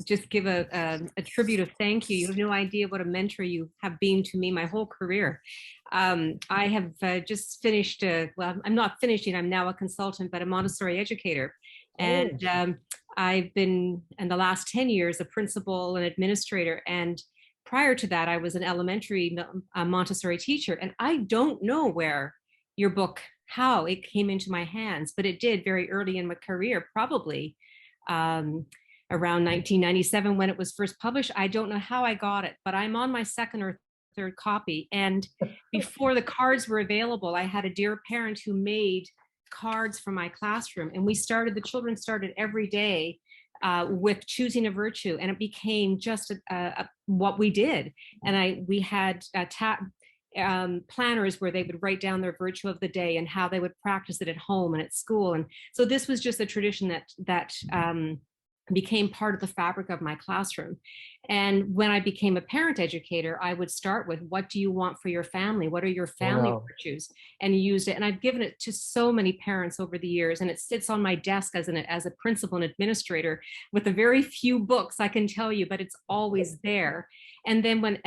just give a tribute of thank you. You have no idea what a mentor you have been to me my whole career. I have just finished, well, I'm not finishing, I'm now a consultant, but a Montessori educator. And I've been, in the last 10 years, a principal and administrator. And prior to that, I was an elementary Montessori teacher. And I don't know where your book, how it came into my hands, but it did very early in my career, probably around 1997 when it was first published. I don't know how I got it, but I'm on my second or third copy. And before the cards were available, I had a dear parent who made cards for my classroom. And the children started every day with choosing a virtue, and it became just what we did. And we had planners where they would write down their virtue of the day and how they would practice it at home and at school. And so this was just a tradition that became part of the fabric of my classroom. And when I became a parent educator, I would start with, what do you want for your family? What are your family virtues? And used it. And I've given it to so many parents over the years, and it sits on my desk as a principal and administrator with a very few books, I can tell you, but it's always there. And then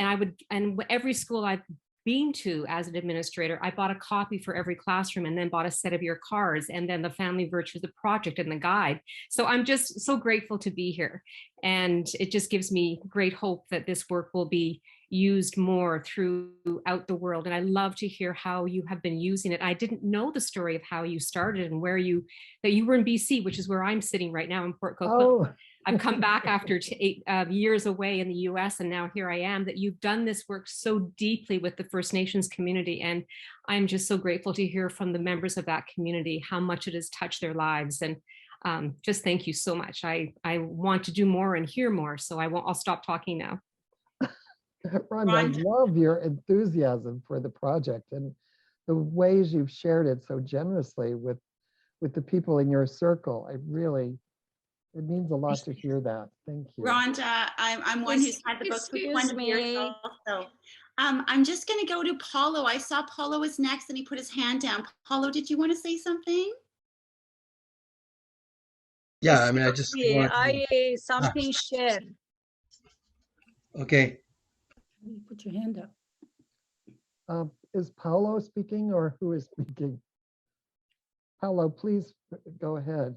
every school I've been to as an administrator, I bought a copy for every classroom, and then bought a set of your cards, and then the Family Virtues, the project, and the guide. So I'm just so grateful to be here. And it just gives me great hope that this work will be used more throughout the world. And I love to hear how you have been using it. I didn't know the story of how you started and that you were in BC, which is where I'm sitting right now in Port Coquitlam. Oh. I've come back after 8 years away in the US, and now here I am, that you've done this work so deeply with the First Nations community. And I'm just so grateful to hear from the members of that community how much it has touched their lives. And just thank you so much. I want to do more and hear more, so I'll stop talking now. Rhonda, I love your enthusiasm for the project and the ways you've shared it so generously with the people in your circle. It means a lot to hear that. Thank you. Rhonda, I'm one who's had the book for 20 years also. I'm just going to go to Paulo. I saw Paulo was next and he put his hand down. Paulo, did you want to say something? Yeah, I mean, I just want something shared. Okay. Put your hand up. Is Paulo speaking, or who is speaking? Paulo, please go ahead.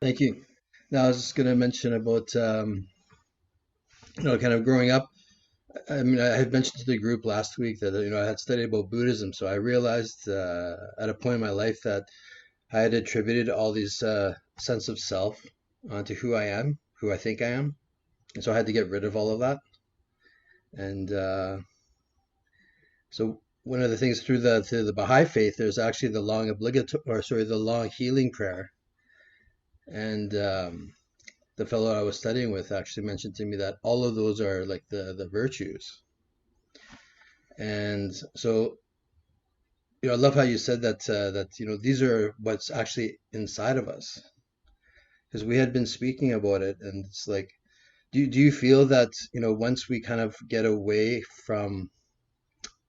Thank you. Now, I was just going to mention about, kind of growing up. I mean, I had mentioned to the group last week that, I had studied about Buddhism. So I realized at a point in my life that I had attributed all these sense of self onto who I am, who I think I am. And so I had to get rid of all of that. And so one of the things through the Baha'i faith, there's actually the long healing prayer. And the fellow I was studying with actually mentioned to me that all of those are like the virtues. And so, I love how you said that these are what's actually inside of us, because we had been speaking about it, and it's like, do you feel that once we kind of get away from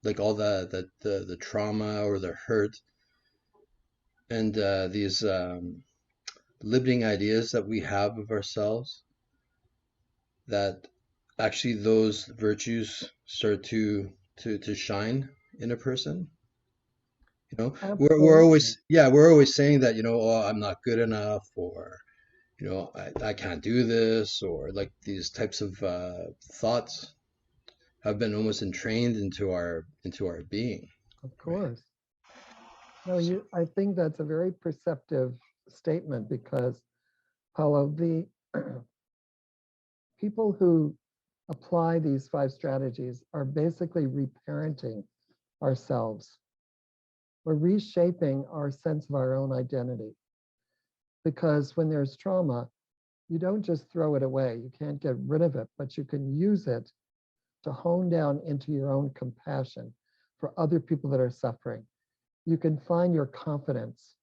like all the trauma or the hurt and these limiting ideas that we have of ourselves, that actually those virtues start to shine in a person? We're always saying that, oh, I'm not good enough, or I can't do this, or like these types of thoughts. have been almost entrained into our being. Of course. No, I think that's a very perceptive statement because, Paulo, the people who apply these 5 strategies are basically reparenting ourselves. We're reshaping our sense of our own identity. Because when there's trauma, you don't just throw it away. You can't get rid of it, but you can use it to hone down into your own compassion for other people that are suffering. You can find your confidence.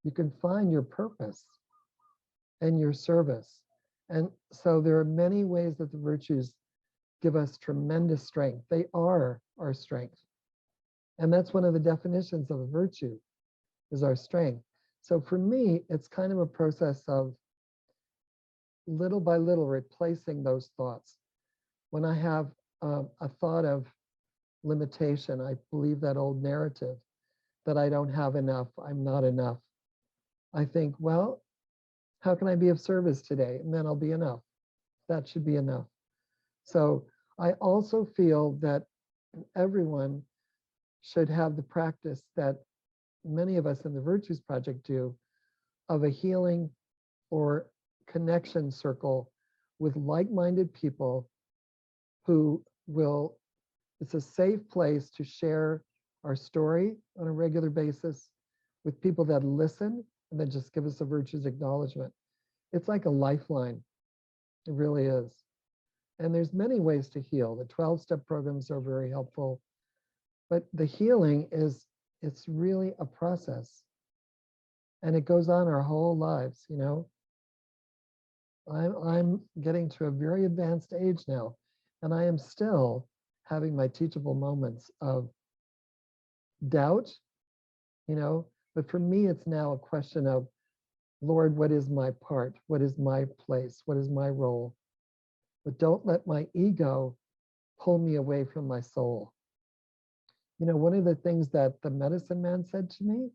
You can find your purpose and your service. And so there are many ways that the virtues give us tremendous strength. They are our strength. And that's one of the definitions of a virtue, is our strength. So for me, it's kind of a process of little by little replacing those thoughts. When I have a thought of limitation, I believe that old narrative that I don't have enough, I'm not enough. I think, well, how can I be of service today? And then I'll be enough. That should be enough. So I also feel that everyone should have the practice that many of us in the Virtues Project do of a healing or connection circle with like-minded people who will, it's a safe place to share our story on a regular basis with people that listen and then just give us a virtues acknowledgement. It's like a lifeline. It really is. And there's many ways to heal. The 12-step programs are very helpful. But the healing is, it's really a process. And it goes on our whole lives, you know. I'm getting to a very advanced age now, and I am still having my teachable moments of doubt, you know, but for me, it's now a question of, Lord, what is my part? What is my place? What is my role? But don't let my ego pull me away from my soul. You know, one of the things that the medicine man said to me,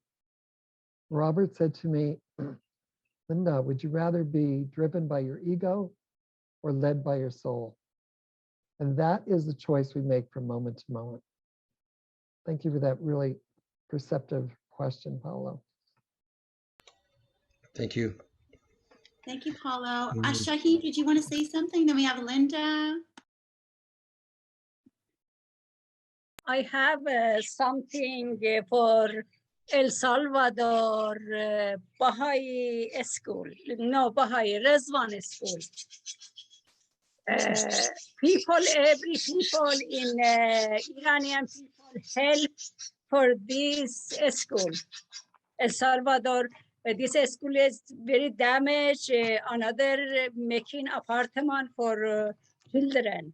Robert said to me, Linda, would you rather be driven by your ego or led by your soul? And that is the choice we make from moment to moment. Thank you for that really perceptive question, Paulo. Thank you. Thank you, Paulo. Shaheen, did you want to say something? Then we have Linda. I have something for El Salvador Baha'i school. No, Baha'i Rezvan school. Every people in Iranian people help for this school. El Salvador, this school is very damaged. Another making apartment for children.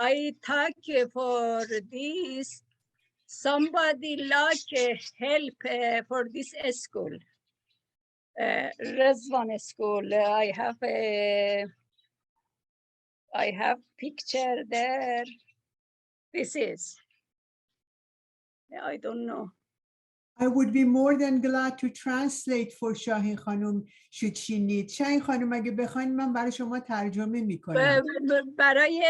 I talk for this. Somebody like help for this school. Rezvan school. I have picture there. This is. I don't know. I would be more than glad to translate for Shahin Khanum should she need. Shahin Khanum اگه بخواین من برای شما ترجمه میکنم. برای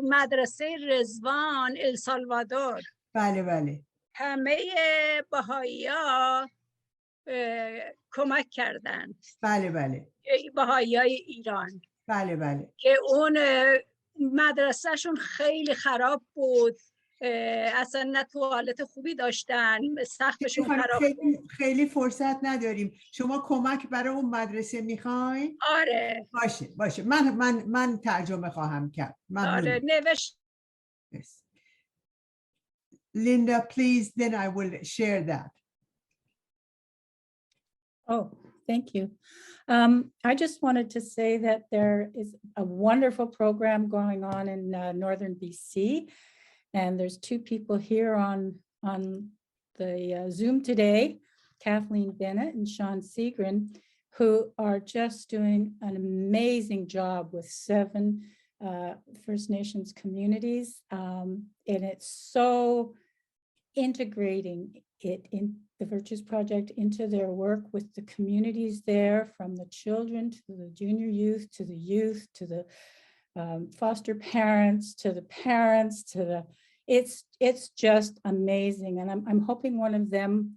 مدرسه رضوان السالوادور. بله بله. همه بهائی‌ها کمک کردن. بله بله. بهائی‌های ایران. بله بله. که اون مدرسهشون خیلی خراب بود. اصلا نه توالت خوبی داشتن، سقفشون خراب بود. خیلی فرصت نداریم. شما کمک برای اون مدرسه میخواین؟ آره. باشه. من ترجمه خواهم کرد. آره نوشت. Yes. Linda, please, then I will share that. Oh, thank you. I just wanted to say that there is a wonderful program going on in northern BC. And there's 2 people here on the Zoom today, Kathleen Bennett and Sean Seagren, who are just doing an amazing job with 7 First Nations communities. And it's so integrating it in the Virtues Project into their work with the communities there, from the children to the junior youth, to the foster parents, to the parents, to the, it's just amazing. And I'm hoping one of them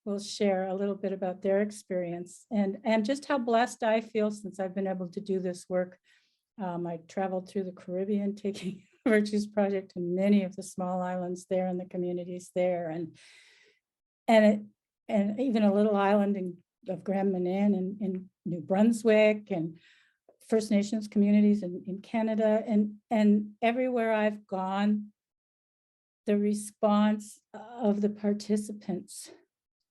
will share a little bit about their experience and just how blessed I feel since I've been able to do this work. I traveled through the Caribbean taking Virtues Project to many of the small islands there and the communities there, and even a little island of Grand Manan in New Brunswick, and First Nations communities in Canada, and everywhere I've gone, the response of the participants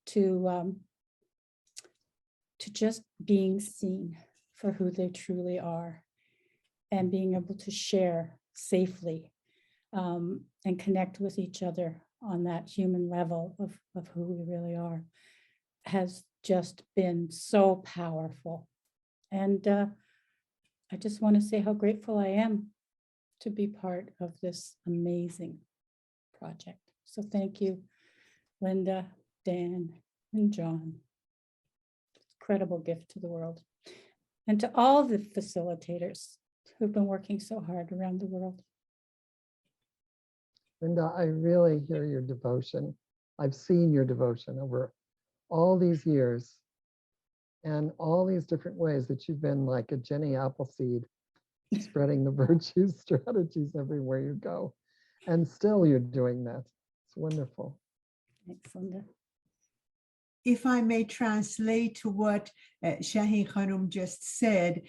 to just being seen for who they truly are and being able to share safely and connect with each other on that human level of who we really are has just been so powerful. And I just want to say how grateful I am to be part of this amazing project. So thank you, Linda, Dan, and John. Incredible gift to the world. And to all the facilitators who've been working so hard around the world. Linda, I really hear your devotion. I've seen your devotion over all these years and all these different ways that you've been like a Jenny Appleseed, spreading the virtues strategies everywhere you go. And still you're doing that. It's wonderful. Thanks, Linda. If I may translate what Shaheen Khanum just said,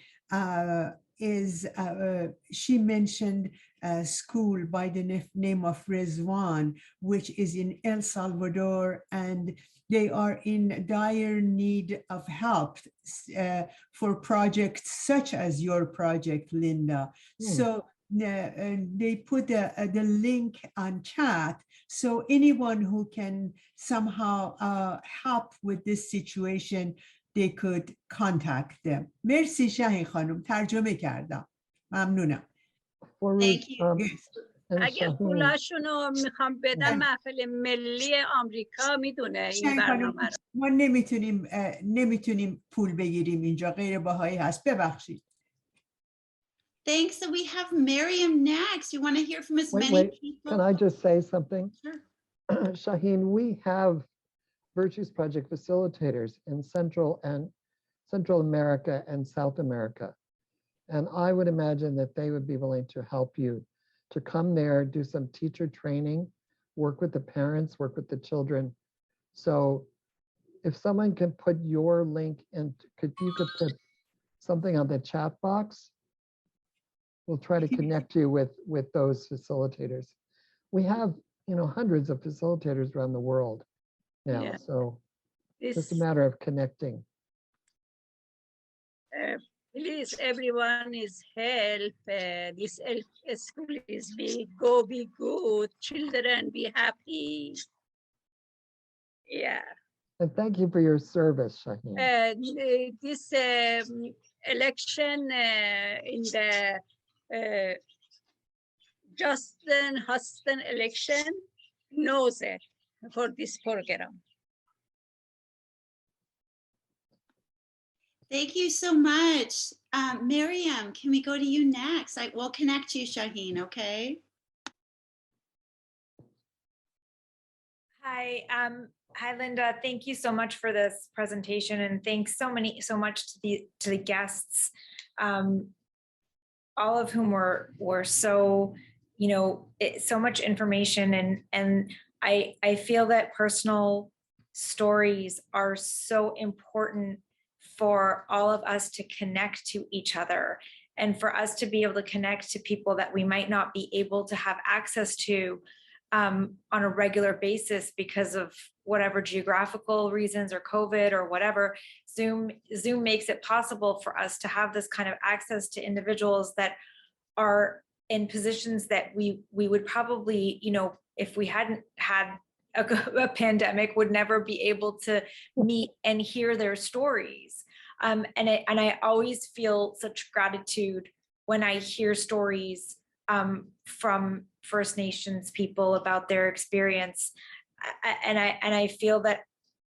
she mentioned a school by the name of Rizwan, which is in El Salvador, and they are in dire need of help for projects such as your project, Linda. So they put the link on chat, so anyone who can somehow help with this situation, they could contact them. مرسی شاهین خانم، ترجمه کردم. ممنونم. Thank you. اگه پولاشونو میخوام بدم محفل ملی آمریکا میدونه این برنامه رو. ما نمیتونیم پول بگیریم اینجا، غیر بهایی هست، ببخشید. Thanks. So we have Miriam next. You want to hear from as many people? Can I just say something? Sure. Shaheen, we have Virtues Project facilitators in Central America and South America. And I would imagine that they would be willing to help you to come there, do some teacher training, work with the parents, work with the children. So if someone can put your link in, you could put something on the chat box, we'll try to connect you with those facilitators. We have, hundreds of facilitators around the world now, so it's just a matter of connecting. Please, everyone is help. This school is be good. Children, be happy. Yeah. And thank you for your service, Shaheen. This election in the Justin Huston election knows it for this program. Thank you so much. Miriam, can we go to you next? We'll connect you, Shaheen, okay? Hi, hi, Linda. Thank you so much for this presentation, and thanks so much to the guests, all of whom were so, so much information, and I feel that personal stories are so important for all of us to connect to each other, and for us to be able to connect to people that we might not be able to have access to on a regular basis because of whatever geographical reasons or COVID or whatever. Zoom makes it possible for us to have this kind of access to individuals that are in positions that we would probably, if we hadn't had a pandemic, would never be able to meet and hear their stories. And I always feel such gratitude when I hear stories from First Nations people about their experience. And I feel that,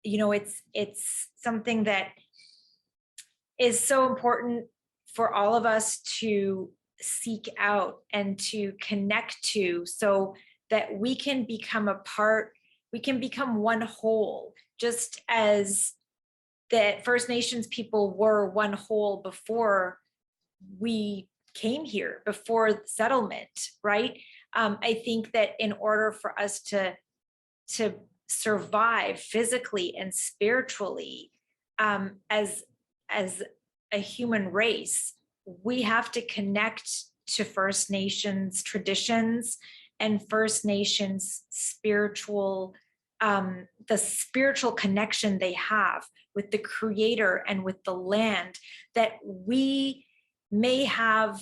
it's something that is so important for all of us to seek out and to connect to, so that we can become a part, we can become one whole, just as that First Nations people were one whole before we came here, before settlement, right? I think that in order for us to survive physically and spiritually, as a human race, we have to connect to First Nations traditions and First Nations spiritual, the spiritual connection they have with the Creator and with the land that we may have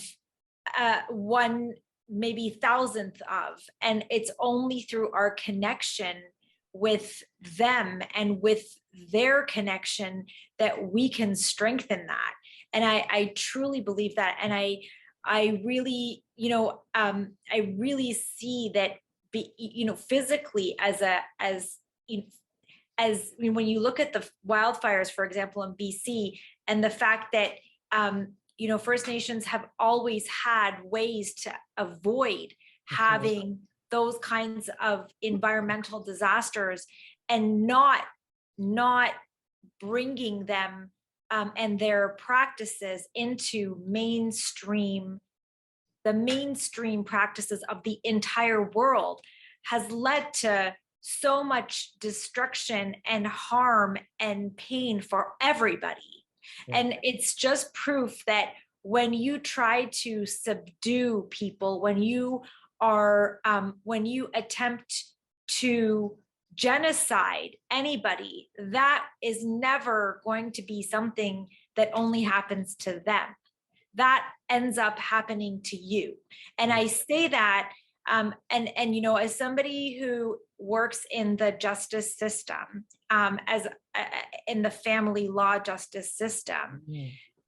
one maybe thousandth of. And it's only through our connection with them and with their connection that we can strengthen that. And I truly believe that. And I really, I really see that, physically as when you look at the wildfires, for example, in BC, and the fact that, First Nations have always had ways to avoid having those kinds of environmental disasters, and not bringing them and their practices into the mainstream practices of the entire world, has led to so much destruction and harm and pain for everybody. Yeah. And it's just proof that when you try to subdue people, when you attempt to genocide anybody, that is never going to be something that only happens to them. That ends up happening to you. And I say that, as somebody who works in the justice system, in the family law justice system,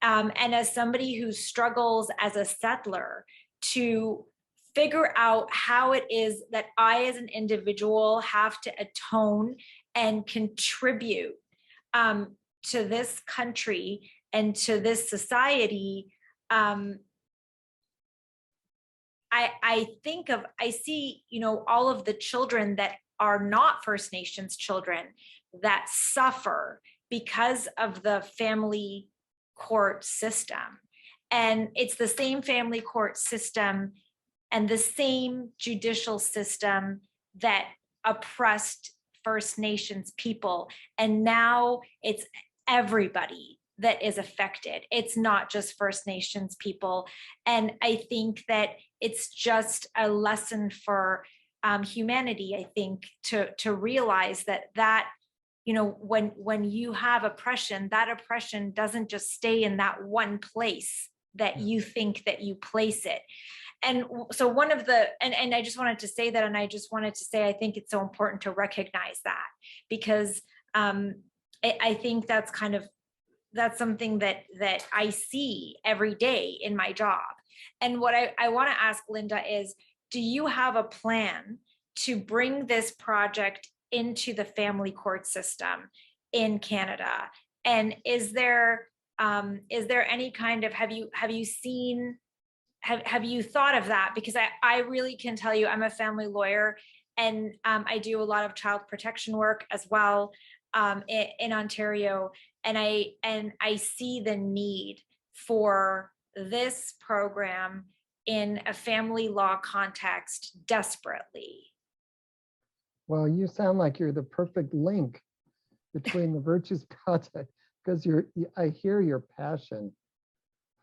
and as somebody who struggles as a settler to figure out how it is that I, as an individual, have to atone and contribute to this country and to this society, I see, all of the children that are not First Nations children that suffer because of the family court system. And it's the same family court system and the same judicial system that oppressed First Nations people. And now it's everybody that is affected. It's not just First Nations people. And I think that it's just a lesson for humanity, I think, to realize that when you have oppression, that oppression doesn't just stay in that one place that you think that you place it. And so one of the, and I just wanted to say that, and I just wanted to say, I think it's so important to recognize that, because I think that's something that I see every day in my job. And what I want to ask Linda is, do you have a plan to bring this project into the family court system in Canada? And is there any kind of, have you thought of that? Because I really can tell you, I'm a family lawyer, and I do a lot of child protection work as well in Ontario. And I see the need for this program in a family law context desperately. Well, you sound like you're the perfect link between the Virtues Project, because I hear your passion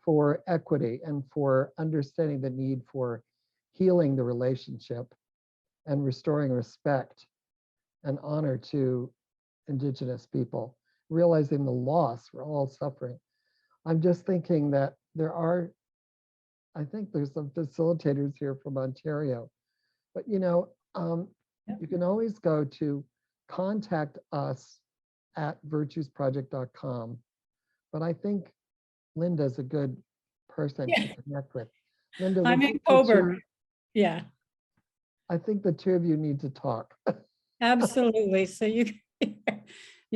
for equity and for understanding the need for healing the relationship and restoring respect and honor to Indigenous people, realizing the loss we're all suffering. I'm just thinking that I think there's some facilitators here from Ontario, but you can always go to contact us at virtuesproject.com. But I think Linda's a good person to connect with. Linda, I'm in Coburg. Yeah. I think the two of you need to talk. Absolutely. So you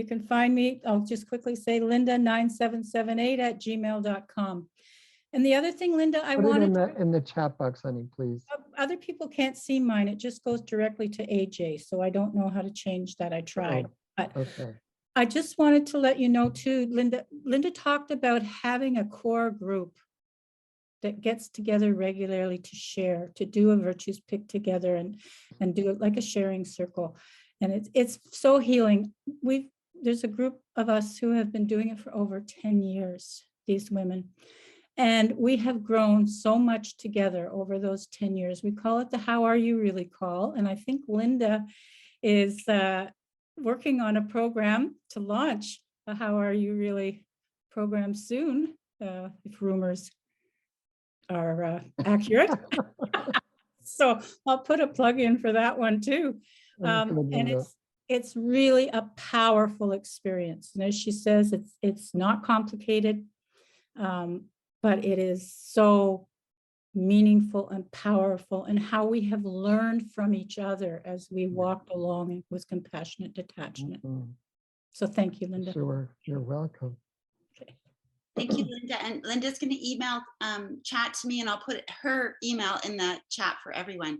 can find me. I'll just quickly say Linda9778 @gmail.com. And the other thing, Linda, I Put it wanted, in the chat box, honey, please. other people can't see mine. It just goes directly to AJ. So I don't know how to change that. I tried. But Okay. I just wanted to let you know too, Linda talked about having a core group that gets together regularly to share, to do a virtues pick together and do it like a sharing circle. And it's so healing. There's a group of us who have been doing it for over 10 years, these women. And we have grown so much together over those 10 years. We call it the How Are You Really call. And I think Linda is working on a program to launch a How Are You Really program soon, if rumors are accurate. So I'll put a plug in for that one too. And it's really a powerful experience. And as she says, it's not complicated, but it is so meaningful and powerful, and how we have learned from each other as we walked along with compassionate detachment. So thank you, Linda. Sure, you're welcome. Thank you, Linda. And Linda's going to email chat to me, and I'll put her email in the chat for everyone.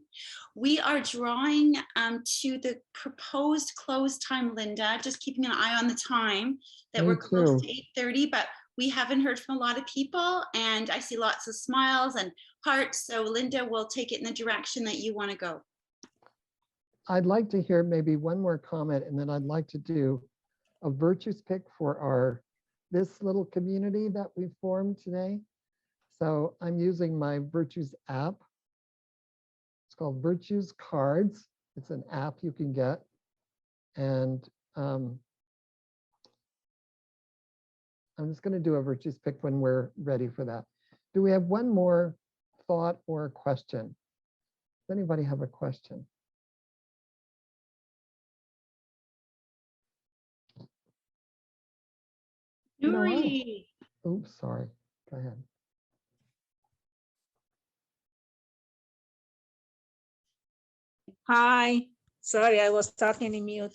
We are drawing to the proposed close time, Linda, just keeping an eye on the time that we're close to 8:30, but we haven't heard from a lot of people, and I see lots of smiles and hearts. So Linda will take it in the direction that you want to go. I'd like to hear maybe one more comment, and then I'd like to do a virtues pick for this little community that we formed today. So I'm using my Virtues app. It's called Virtues Cards. It's an app you can get. And I'm just going to do a virtues pick when we're ready for that. Do we have one more thought or question? Does anybody have a question? Oops, sorry. Go ahead. Hi. Sorry, I was talking in mute.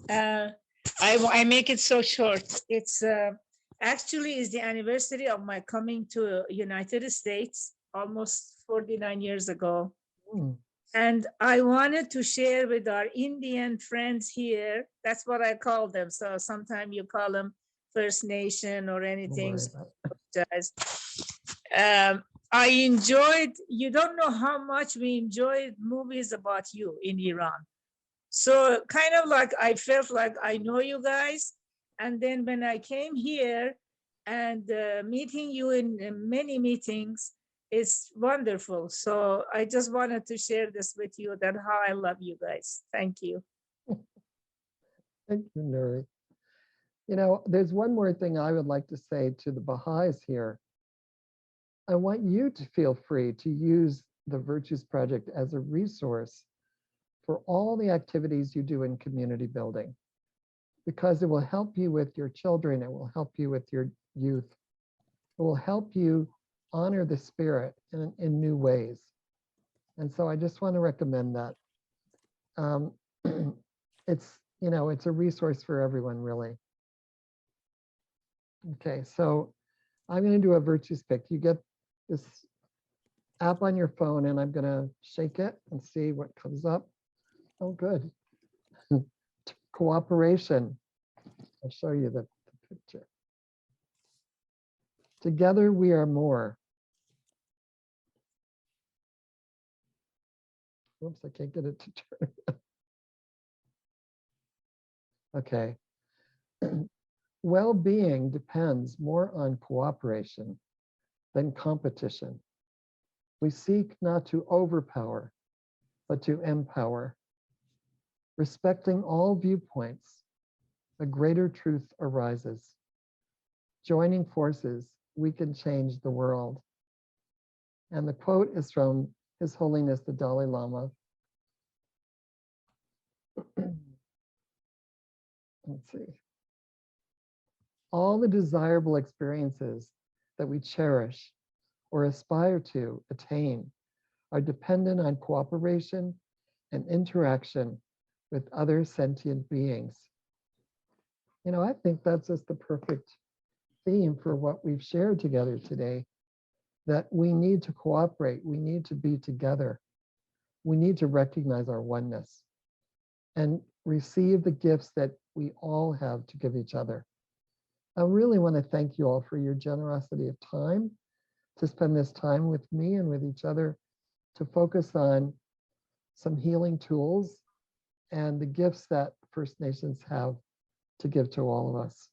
I make it so short. It's actually is the anniversary of my coming to United States almost 49 years ago. And I wanted to share with our Indian friends here. That's what I call them. So sometimes you call them First Nation or anything. I enjoyed, you don't know how much we enjoyed movies about you in Iran. So kind of like I felt like I know you guys. And then when I came here and meeting you in many meetings, it's wonderful. So I just wanted to share this with you, that how I love you guys. Thank you. Thank you, Nuri. You know, there's one more thing I would like to say to the Baha'is here. I want you to feel free to use the Virtues Project as a resource for all the activities you do in community building, because it will help you with your children, it will help you with your youth, it will help you honor the spirit in new ways. And so I just want to recommend that. It's, you know, it's a resource for everyone, really. Okay, so I'm going to do a virtues pick. You get this app on your phone, and I'm going to shake it and see what comes up. Oh, good. Cooperation. I'll show you the picture. Together we are more. Oops, I can't get it to turn. Okay. Well-being depends more on cooperation than competition. We seek not to overpower, but to empower. Respecting all viewpoints, a greater truth arises. Joining forces, we can change the world. And the quote is from His Holiness the Dalai Lama. Let's see. All the desirable experiences that we cherish or aspire to attain are dependent on cooperation and interaction with other sentient beings. You know, I think that's just the perfect theme for what we've shared together today, that we need to cooperate, we need to be together, we need to recognize our oneness and receive the gifts that we all have to give each other. I really want to thank you all for your generosity of time, to spend this time with me and with each other, to focus on some healing tools and the gifts that First Nations have to give to all of us.